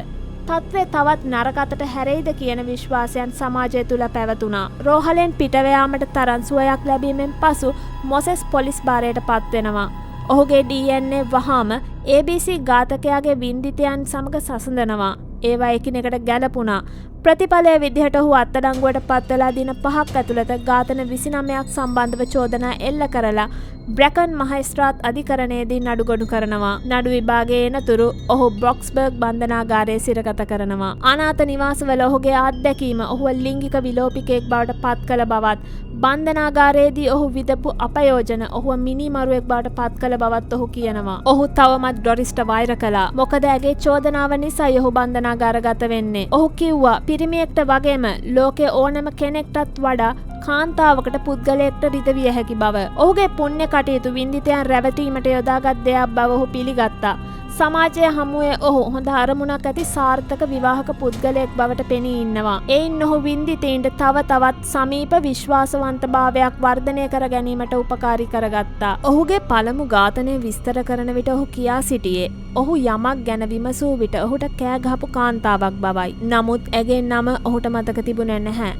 තත්ත්වය තවත් නරකතට හැරෙයිද කියන විශ්වාසයන් සමාජය තුළ පැවතුණා. රෝහලෙන් පිටව යාමට තරම් සුවයක් ලැබීමෙන් පසු මොසෙස් පොලිස් භාරයට පත් වෙනවා. ඔහුගේ DNA වහාම ABC ඝාතකයාගේ වින්දිතයන් සමග සසඳනවා. ඒවා එකිනෙකට ගැලපුණා. ප්‍රතිඵලය විදිහට ඔහු අත්අඩංගුවට පත්වලා දින 5ක් ඇතුළත ඝාතන 29ක් සම්බන්ධව චෝදනා එල්ල කරලා බ්‍රැකන් මහේස්ත්‍රාත් අධිකරණයේදී නඩුගොනු කරනවා. නඩු විභාගයේ එනතුරු ඔහු බ්‍රොක්ස්බර්ග් බන්ධනාගාරයේ සිරගත කරනවා. අනාථ නිවාසවල ඔහුගේ අත්දැකීම ඔහුව ලිංගික විලෝපිකයෙක් බවට පත් කළ බවත් බන්ධනාගාරයේදී ඔහු විදපු අපයෝජන ඔහුව මිනිමරුවෙක් බවට පත් කළ බවත් ඔහු කියනවා. ඔහු තවමත් ඩොරිස්ට වෛර කළා. මොකද ඇගේ චෝදනාව නිසායි ඔහු බන්ධනාගාරගත වෙන්නේ. ඔහු කිව්වා පිරිමියෙක්ට වගේම ලෝකේ ඕනෑම කෙනෙක්ටත් වඩා කාන්තාවකට පුද්ගලයෙක්ට රිදවිය හැකි බව. ඔහුගේ පුණ්‍ය කටයුතු වින්දිතයන් රැවටීමට යොදාගත් දෙයක් බව ඔහු පිළිගත්තා. සමාජය හමුවේ ඔහු හොඳ අරමුණක් ඇති සාර්ථක විවාහක පුද්ගලයෙක් බවට පෙනී ඉන්නවා. එයින් ඔහු වින්දිතයින්ට තව තවත් සමීප විශ්වාසවන්තභාවයක් වර්ධනය කර ගැනීමට උපකාරී කරගත්තා. ඔහුගේ පළමු ඝාතනය විස්තර කරන විට ඔහු කියා සිටියේ ඔහු යමක් ගැන විමසූ විට ඔහුට කෑ ගහපු කාන්තාවක් බවයි. නමුත් ඇගේ නම ඔහුට මතක තිබුණේ නැහැ.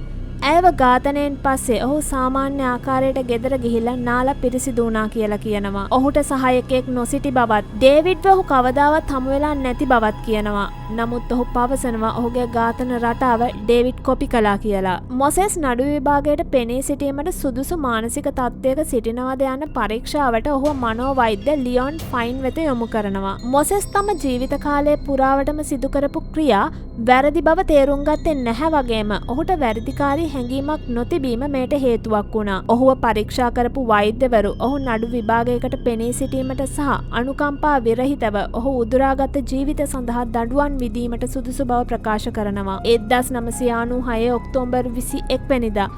ඇයව ඝාතනයෙන් පස්සේ ඔහු සාමාන්‍ය ආකාරයට ගෙදර ගිහිල්ලා නාලා පිරිසිදු වුණා කියලා කියනවා. ඔහුට සහායකයෙක් නොසිටි බවත් ඩේවිඩ්ව ඔහු කවදාවත් හමු වෙලා නැති බවත් කියනවා. නමුත් ඔහු පවසනවා ඔහුගේ ඝාතන රටාව ඩේවිඩ් කොපි කළා කියලා. මොසෙස් නඩු විභාගයට පෙනී සිටීමට සුදුසු මානසික තත්ත්වයක සිටිනවාද යන පරීක්ෂාවට ඔහුව මනෝවෛද්‍ය ලියොන් ෆයින් වෙත යොමු කරනවා. මොසෙස් තම ජීවිත කාලය පුරාවටම සිදු කරපු ක්‍රියා වැරදි බව තේරුම් ගත්තේ නැහැ වගේම ඔහුට වැරදිකාරී හැඟීමක් නොතිබීම මේට හේතුවක් වුණා. ඔහුව පරීක්ෂා කරපු වෛද්‍යවරු ඔහු නඩු විභාගයකට පෙනී සිටීමට සහ අනුකම්පා විරහිතව ඔහු උදුරාගත් ජීවිත සඳහා දඬුවම් විදීමට සුදුසු බව ප්‍රකාශ කරනවා. 1996 ඔක්තෝබර් 21 වෙනිදා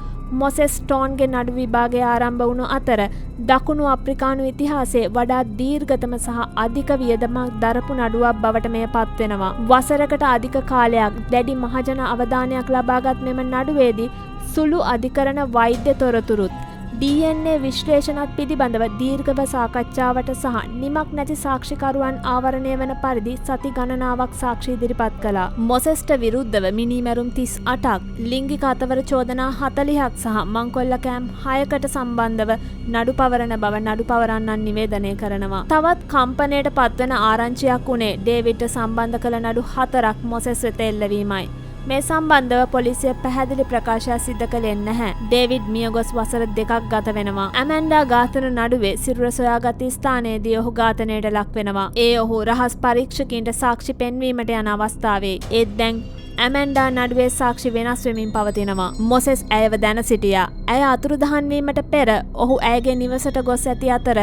මොසෙස් ටෝන්ගේ නඩු විභාගය ආරම්භ වුණු අතර දකුණු අප්‍රිකානු ඉතිහාසයේ වඩා දීර්ඝතම සහ අධික වියදමක් දරපු නඩුවක් බවට මෙය පත්වෙනවා. වසරකට අධික කාලයක් දැඩි මහජන අවධානයක් ලබාගත් මෙම නඩුවේදී සුළු අධිකරණ වෛද්‍ය තොරතුරුත් DNA විශ්ලේෂණත් පිළිබඳව දීර්ඝව සාකච්ඡාවට සහ නිමක් නැති සාක්ෂිකරුවන් ආවරණය වන පරිදි සති ගණනාවක් සාක්ෂි ඉදිරිපත් කළා. මොසෙස්ට විරුද්ධව මිනීමැරුම් 38ක්, ලිංගික අතවර චෝදනා 40ක් සහ මංකොල්ල කෑම් 6කට සම්බන්ධව නඩු පවරන බව නඩු පවරන්නන් නිවේදනය කරනවා. තවත් කම්පනයට පත්වන ආරංචියක් වුණේ ඩේවිඩ්ට සම්බන්ධ කළ නඩු 4ක් මොසෙස් වෙත එල්ලවීමයි. මේ සම්බන්ධව පොලිසිය පැහැදිලි ප්‍රකාශයක් සිදු කළේ නැහැ. ඩේවිඩ් මියගොස් වසර 2ක් ගත වෙනවා. ඇමන්ඩා ඝාතන නඩුවේ සිරුර සොයාගත් ස්ථානයේදී ඔහු ඝාතනයට ලක් වෙනවා. ඒ ඔහු රහස් පරීක්ෂකයින්ට සාක්ෂි පෙන්වීමට යන අවස්ථාවේ. ඒත් දැන් ඇමන්ඩා නඩුවේ සාක්ෂි වෙනස් වෙමින් පවතිනවා. මොසෙස් ඇයව දැන සිටියා. ඇය අතුරුදහන් වීමට පෙර ඔහු ඇයගේ නිවසට ගොස් ඇති අතර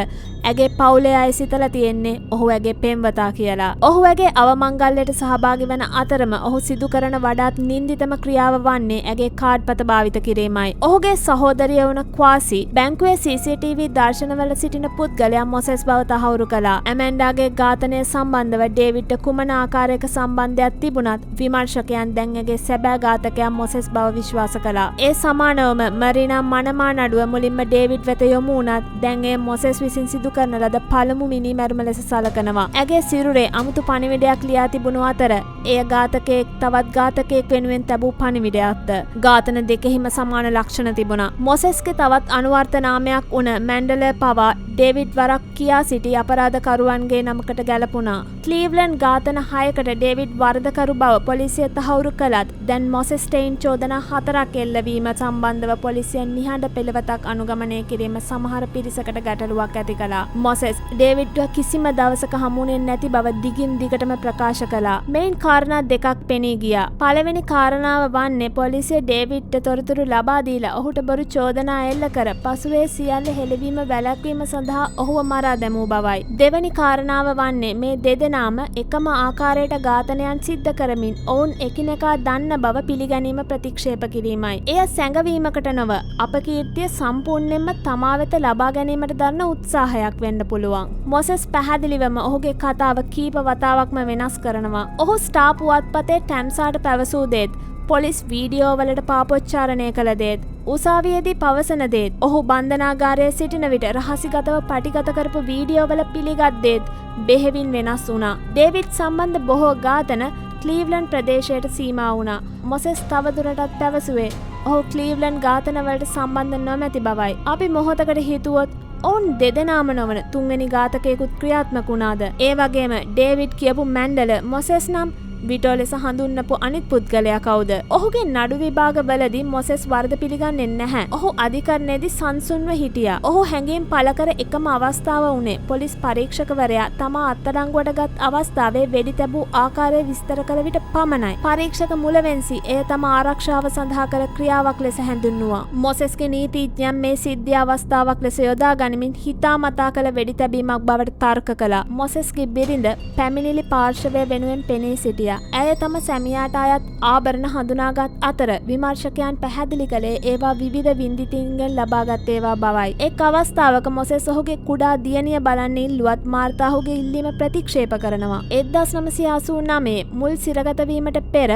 ඇගේ පවුලේ අය සිතලා තියෙන්නේ ඔහු ඇගේ පෙම්වතා කියලා. ඔහු ඇගේ අවමංගල්‍යයට සහභාගී වන අතරම ඔහු සිදු කරන වඩාත් නින්දිතම ක්‍රියාව වන්නේ ඇගේ කාඩ්පත භාවිත කිරීමයි. ඔහුගේ සහෝදරිය වන ක්වාසි බැංකුවේ CCTV දර්ශනවල සිටින පුද්ගලයා මොසෙස් බව තහවුරු කළා. ඇමන්ඩාගේ ඝාතනය සම්බන්ධව ඩේවිඩ්ට කුමන ආකාරයක සම්බන්ධයක් තිබුණත් විමර්ශකයන් දැන් ඇගේ සැබෑ ඝාතකයා මොසෙස් බව විශ්වාස කළා. ඒ සමානවම මරීනා මනමා නඩුව මුලින්ම ඩේවිඩ් වෙත යොමු වුණත් දැන් ඒ මොසෙස් විසින් සිදු කරන ලද පළමු මිනීමැරුම ලෙස සලකනවා. ඇගේ සිරුරේ අමුතු පණිවිඩයක් ලියා තිබුණු අතර එය ඝාතකයෙක් තවත් ඝාතකයෙක් වෙනුවෙන් තැබූ පණිවිඩයක්ද. ඝාතන දෙකෙහිම සමාන ලක්ෂණ තිබුණා. මොසෙස්ගේ තවත් අනුවර්ත නාමයක් වුණ මැන්ඩලර් පවා ඩේවිඩ් වරක් කියා සිටි අපරාධකරුවන්ගේ නමකට ගැලපුණා. ක්ලීව්ලන්ඩ් ඝාතන 6කට ඩේවිඩ් වරදකරු බව පොලිසිය තහවුරු කළත් දැන් මොසෙස්ටයින් චෝදනා 4ක් එල්ලවීම සම්බන්ධව පොලිසිය නිහඬ පිළිවෙතක් අනුගමනය කිරීම සමහර පිරිසකට ගැටලුවක් ඇති කළා. මොසෙස් ඩේවිඩ්ව කිසිම දවසක හමුුනේ නැති බව දිගින් දිගටම ප්‍රකාශ කළා. මෙයින් කාරණා දෙකක් පෙනී ගියා. පළවෙනි කාරණාව වන්නේ පොලිසිය ඩේවිඩ්ට තොරතුරු ලබා දීලා ඔහුට බොරු චෝදනා එල්ල කර පසුවේ සියල්ල හෙළවීම වැළැක්වීම සඳහා ඔහුව මරා දැමූ බවයි. දෙවැනි කාරණාව වන්නේ මේ දෙදෙනාම එකම ආකාරයට ඝාතනයන් සිද්ධ කරමින් ඔවුන් එකිනෙකා දන්න බව පිළිගැනීම ප්‍රතික්ෂේප කිරීමයි. එය සැඟවීමකට නොව අපකීර්තිය සම්පූර්ණයෙන්ම තමා වෙත ලබා ගැනීමට දරන උත්සාහයක් වෙන්න පුළුවන්. මොසෙස් පැහැදිලිවම ඔහුගේ කතාව කීප වතාවක්ම වෙනස් කරනවා. ඔහු ස්ටාර් පුවත්පතේ ටැම්සාට පැවසූ දේත්, පොලිස් වීඩියෝවලට පාපොච්චාරණය කළ දේත්, උසාවියේදී පවසන දේත්, ඔහු බන්ධනාගාරයේ සිටින විට රහසිගතව පටිගත කරපු වීඩියෝවල පිළිගත් දේත් බෙහෙවින් වෙනස් වුණා. ඩේවිඩ් සම්බන්ධ බොහෝ ඝාතන ක්ලීව්ලන්ඩ් ප්‍රදේශයට සීමා වුණා. මොසෙස් තවදුරටත් පැවසුවේ ඔහු ක්ලීව්ලන්ඩ් ඝාතනවලට සම්බන්ධ නොමැති බවයි. අපි මොහොතකට හිතුවොත් ඔවුන් දෙදෙනාම නොවන තුන්වෙනි ඝාතකයෙකුත් ක්‍රියාත්මක වුණාද? ඒ වගේම ඩේවිඩ් කියපු මැන්ඩලර් මොසෙස් නම් විටෝ ලෙස හඳුන්වපු අනිත් පුද්ගලයා කවුද? ඔහුගේ නඩු විභාගවලදී මොසෙස් වරද පිළිගන්නේ නැහැ. ඔහු අධිකරණයේදී සංසුන්ව හිටියා. ඔහු හැඟීම් පළ කර එකම අවස්ථාව වුණේ පොලිස් පරීක්ෂකවරයා තමා අත්අඩංගුවට ගත් අවස්ථාවේ වෙඩි තැබූ ආකාරය විස්තර කළ විට පමණයි. පරීක්ෂක මුලවෙන්සි එය තම ආරක්ෂාව සඳහා කළ ක්‍රියාවක් ලෙස හැඳින්වුවා. මොසෙස්ගේ නීතිඥයන් මේ සිද්ධිය අවස්ථාවක් ලෙස යොදා ගනිමින් හිතාමතා කළ වෙඩි තැබීමක් බවට තර්ක කළා. මොසෙස්ගේ බිරිඳ පැමිණිලි පාර්ශවය වෙනුවෙන් පෙනී සිටියා. ඇය තම සැමියාට අයත් ආභරණ හඳුනාගත් අතර විමර්ශකයන් පැහැදිලි කළේ ඒවා විවිධ වින්දිතීන්ගෙන් ලබාගත් ඒවා බවයි. එක් අවස්ථාවක මොසෙස් ඔහුගේ කුඩා දියණිය බලන්න ඉල්ලුවත් මාර්තා ඔහුගේ ඉල්ලීම ප්‍රතික්ෂේප කරනවා. 1989 මුල් සිරගත වීමට පෙර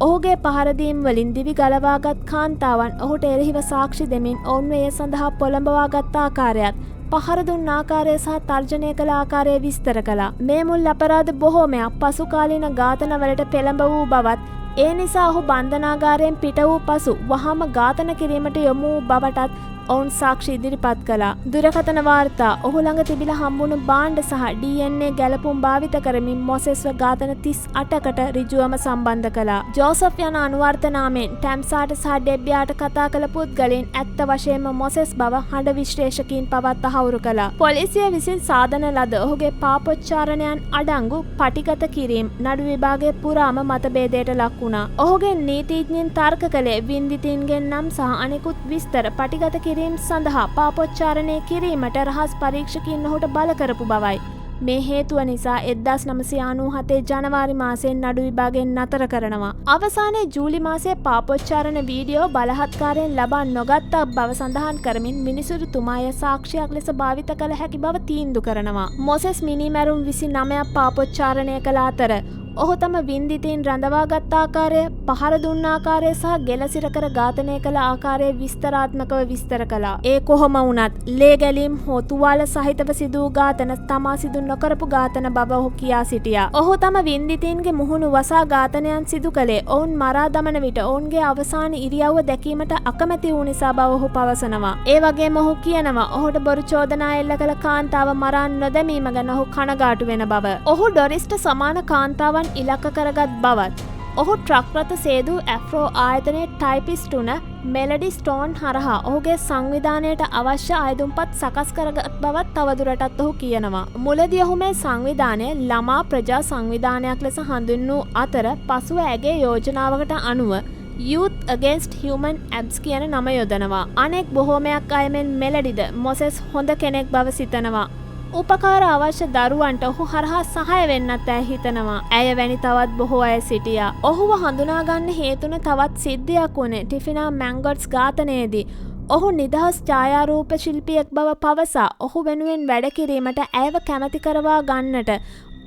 ඔහුගේ පහරදීම් වලින් දිවි ගලවාගත් කාන්තාවන් ඔහුට එරෙහිව සාක්ෂි දෙමින් ඔවුන්ව ඒ සඳහා පොළඹවාගත් ආකාරයත් පහර දුන් ආකාරය සහ තර්ජනය කළ ආකාරය විස්තර කළා. මේ මුල් අපරාධ බොහෝමයක් පසුකාලීන ඝාතනවලට පෙළඹ වූ බවත් ඒ නිසා ඔහු බන්ධනාගාරයෙන් පිට වූ පසු වහාම ඝාතන කිරීමට යොමු වූ බවටත් ඔවුන් සාක්ෂි ඉදිරිපත් කළා. දුරකථන වාර්තා ඔහු ළඟ තිබිලා හම්බුණු භාණ්ඩ සහ DNA ගැලපුම් භාවිත කරමින් මොසෙස්ව ඝාතන 38කට ඍජුවම සම්බන්ධ කළා. ජෝසප් යන අනුවර්ත නාමයෙන් ටැම්සාට සහ ඩෙබ්යාට කතා කළ පුද්ගලයන් ඇත්ත වශයෙන්ම මොසෙස් බව හඬ විශ්ලේෂකයින් පවා තහවුරු කළා. පොලිසිය විසින් සාදන ලද ඔහුගේ පාපොච්චාරණයන් අඩංගු පටිගත කිරීම නඩු විභාගයේ පුරාම මතභේදයට ලක් වුණා. ඔහුගේ නීතිඥයින් තර්ක කළේ වින්දිතීන්ගෙන් නම් සහ අනෙකුත් විස්තර පටිගත කිරීම සඳහා පාපොච්චාරණය කිරීමට රහස් පරීක්ෂකයින් ඔහුට බල කරපු බවයි. මේ හේතුව නිසා 1997 ජනවාරි මාසයෙන් නඩු විභාගයෙන් නතර කරනවා. අවසානයේ ජූලි මාසයේ පාපොච්චාරණ වීඩියෝ බලහත්කාරයෙන් ලබා නොගත් බව සඳහන් කරමින් මිනිසුරුතුමාය සාක්ෂියක් ලෙස භාවිත කළ හැකි බව තීන්දුව කරනවා. මොසෙස් මිනිමැරුම් 29ක් පාපොච්චාරණය කළ අතර ඔහු තම වින්දිතීන් රඳවාගත් ආකාරය, පහර දුන්න ආකාරය සහ ගෙලසිර කර ඝාතනය කළ ආකාරය විස්තරාත්මකව විස්තර කළා. ඒ කොහොම වුණත් ලේ ගැලීම් හෝ තුවාල සහිතව සිදු වූ ඝාතන තමා සිදු නොකරපු ඝාතන බව ඔහු කියා සිටියා. ඔහු තම වින්දිතීන්ගේ මුහුණු වසා ඝාතනයන් සිදු කළේ ඔවුන් මරා දමන විට ඔවුන්ගේ අවසාන ඉරියව්ව දැකීමට අකමැති වූ නිසා බව ඔහු පවසනවා. ඒ වගේම ඔහු කියනවා ඔහුට බොරු චෝදනා එල්ල කළ කාන්තාව මරා නොදැමීම ගැන ඔහු කනගාටු වෙන බව. ඔහු ඩොරිස්ට සමාන කාන්තාවන් ඉලක්ක කරගත් බවත්. ඔහු ට්‍රක් රථ සේදූ ඇෆ්‍රෝ ආයතනයේ ටයිපිස්ට් වුණ මෙලඩි ස්ටෝන් හරහා ඔහුගේ සංවිධානයට අවශ්‍ය අයදුම්පත් සකස් කරගත් බවත් තවදුරටත් ඔහු කියනවා. මුලදී ඔහු මේ සංවිධානය ළමා ප්‍රජා සංවිධානයක් ලෙස හඳුන්වූ අතර පසුව ඇගේ යෝජනාවකට අනුව Youth Against Human Abuse කියන නම යොදනවා. අනෙක් බොහෝමයක් අය මෙන් මෙලඩිද මොසෙස් හොඳ කෙනෙක් බව සිතනවා. උපකාර අවශ්‍ය දරුවන්ට ඔහු හරහා සහාය වෙන්නත් ඇය හිතනවා. ඇය වැනි තවත් බොහෝ අය සිටියා. ඔහුව හඳුනාගන්න හේතුන තවත් සිද්ධියක් වුණේ ටිෆිනා මැන්ගොට්ස් ඝාතනයේදී. ඔහු නිදහස් ඡායාරූප ශිල්පියෙක් බව පවසා ඔහු වෙනුවෙන් වැඩ කිරීමට ඇයව කැමැති කරවා ගන්නට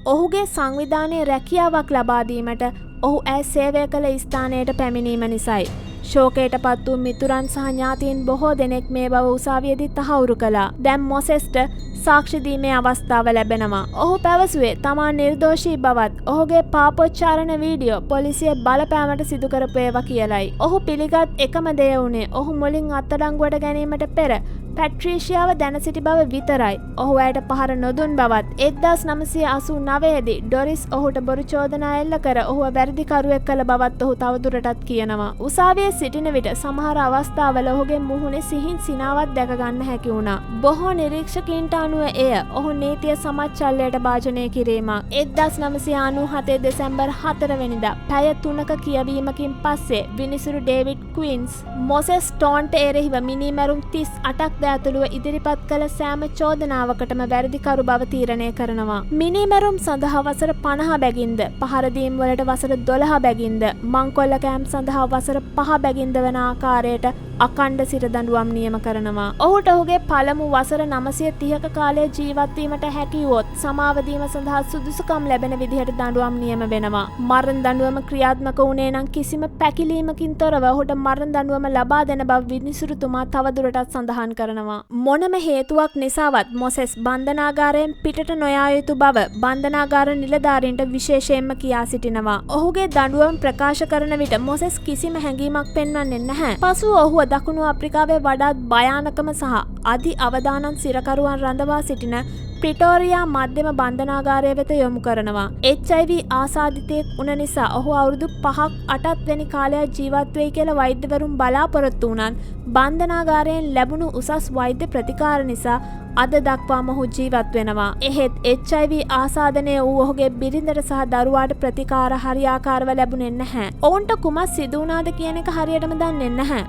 ඔහුගේ සංවිධානයේ රැකියාවක් ලබා දීමට ඔහු ඇය සේවය කළ ස්ථානයට පැමිණීම නිසායි. ශෝකයට පත් වූ මිතුරන් සහ ඥාතීන් බොහෝ දෙනෙක් මේ බව උසාවියේදී තහවුරු කළා. දැන් මොසෙස්ට සාක්ෂි දීමේ අවස්ථාව ලැබෙනවා. ඔහු පැවසුවේ තමා නිර්දෝෂී බවත් ඔහුගේ පාපොච්චාරණ වීඩියෝ පොලිසිය බලපෑමට සිදු කරපු ඒවා කියලයි. ඔහු පිළිගත් එකම දේ වුණේ ඔහු මුලින් අත්අඩංගුවට ගැනීමට පෙර පැට්‍රීෂියාව දැන සිටි බව විතරයි. ඔහු ඇයට පහර නොදුන් බවත් 1989 දී ඩොරිස් ඔහුට බොරු චෝදනා එල්ල කර ඔහුව වැරදිකරුවෙක් කළ බවත් ඔහු තවදුරටත් කියනවා. උසාවියේ සිටින විට සමහර අවස්ථාවල ඔහුගේ මුහුණේ සිහින් සිනාවක් දැක ගන්න හැකි වුණා. බොහෝ නිරීක්ෂකයින්ට අනුව එය ඔහු නීතිය සමච්චල්ලයට භාජනය කිරීමක්. 1997 දෙසැම්බර් 4 වෙනිදා පැය 3ක කියවීමකින් පස්සේ විනිසුරු ඩේවිඩ් ක්වීන්ස් මොසෙස් ස්ටෝන්ට එරෙහිව මිනිමැරුම් 38ක් ඇතුළුව ඉදිරිපත් කළ සෑම චෝදනාවකටම වැරදිකරු බව තීරණය කරනවා. මිනිමැරුම් සඳහා වසර 50 බැගින්ද, පහරදීම් වලට වසර 12 බැගින්ද, මංකොල්ල කෑම් සඳහා වසර 5 බැගින්ද වන ආකාරයට අකණ්ඩ සිර දඬුවම් නියම කරනවා. ඔහුට ඔහුගේ පළමු වසර 930ක කාලය ජීවත් වීමට හැකි වොත් සමාව දීම සඳහා සුදුසුකම් ලැබෙන විදිහට දඬුවම් නියම වෙනවා. මරණ දඬුවම ක්‍රියාත්මක වුණේ නම් කිසිම පැකිලීමකින් තොරව ඔහුට මරණ දඬුවම ලබා දෙන බව විනිසුරුතුමා තවදුරටත් සඳහන් කරනවා. මොනම හේතුවක් නිසාවත් මොසෙස් බන්ධනාගාරයෙන් පිටට නොයා යුතු බව බන්ධනාගාර නිලධාරීන්ට විශේෂයෙන්ම කියා සිටිනවා. ඔහුගේ දඬුවම් ප්‍රකාශ කරන විට මොසෙස් කිසිම හැඟීමක් පෙන්වන්නේ නැහැ. පසුව ඔහුව දකුණු අප්‍රිකාවේ වඩාත් භයානකම සහ අධි අවදානම් සිරකරුවන් රඳවා සිටින ප්‍රිටෝරියා මධ්‍යම බන්ධනාගාරය වෙත යොමු කරනවා. HIV ආසාදිතයෙක් වුණ නිසා ඔහු අවුරුදු 5ක් 8ක් වැනි කාලයක් ජීවත් වෙයි කියලා වෛද්‍යවරුන් බලාපොරොත්තු වුණත් බන්ධනාගාරයෙන් ලැබුණු උසස් වෛද්‍ය ප්‍රතිකාර නිසා අද දක්වාම ඔහු ජීවත් වෙනවා. එහෙත් HIV ආසාදනය වූ ඔහුගේ බිරිඳට සහ දරුවාට ප්‍රතිකාර හරියාකාරව ලැබුණේ නැහැ. ඔවුන්ට කුමක් සිදු වුණාද කියන එක හරියටම දන්නේ නැහැ.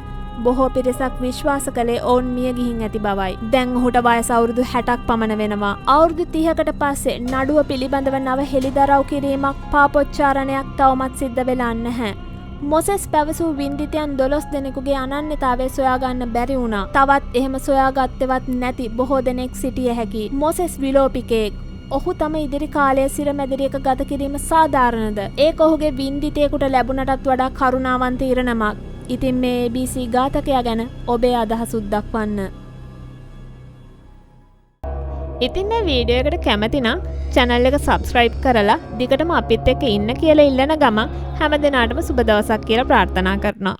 බොහෝ පිරිසක් විශ්වාස කළේ ඔවුන් මිය ගිහින් ඇති බවයි. දැන් ඔහුට වයස අවුරුදු 60ක් පමණ වෙනවා. අවුරුදු 30කට පස්සේ නඩුව පිළිබඳව නව හෙළිදරව් කිරීමක් පාපොච්චාරණයක් තවමත් සිද්ධ වෙලා නැහැ. මොසෙස් පැවසූ වින්දිතයන් 12 දෙනෙකුගේ අනන්‍යතාවය සොයාගන්න බැරි වුණා. තවත් එහෙම සොයාගත්තවත් නැති බොහෝ දෙනෙක් සිටිය හැකි. මොසෙස් විලෝපිකයෙක්. ඔහු තම ඉදිරි කාලයේ සිරමැදිරියක ගත කිරීම සාධාරණද? ඒක ඔහුගේ වින්දිතයෙකුට ලැබුණටත් වඩා කරුණාවන්ත ඉරණමක්. ඉතින් මේ ABC ඝාතකයා ගැන ඔබේ අදහසුත් දක්වන්න. ඉතින් මේ වීඩියෝ එකට කැමති නම් channel එක subscribe කරලා දිගටම අපිත් එක්ක ඉන්න කියලා ඉල්ලන ගම හැම දිනාටම සුබ දවසක් කියලා ප්‍රාර්ථනා කරනවා.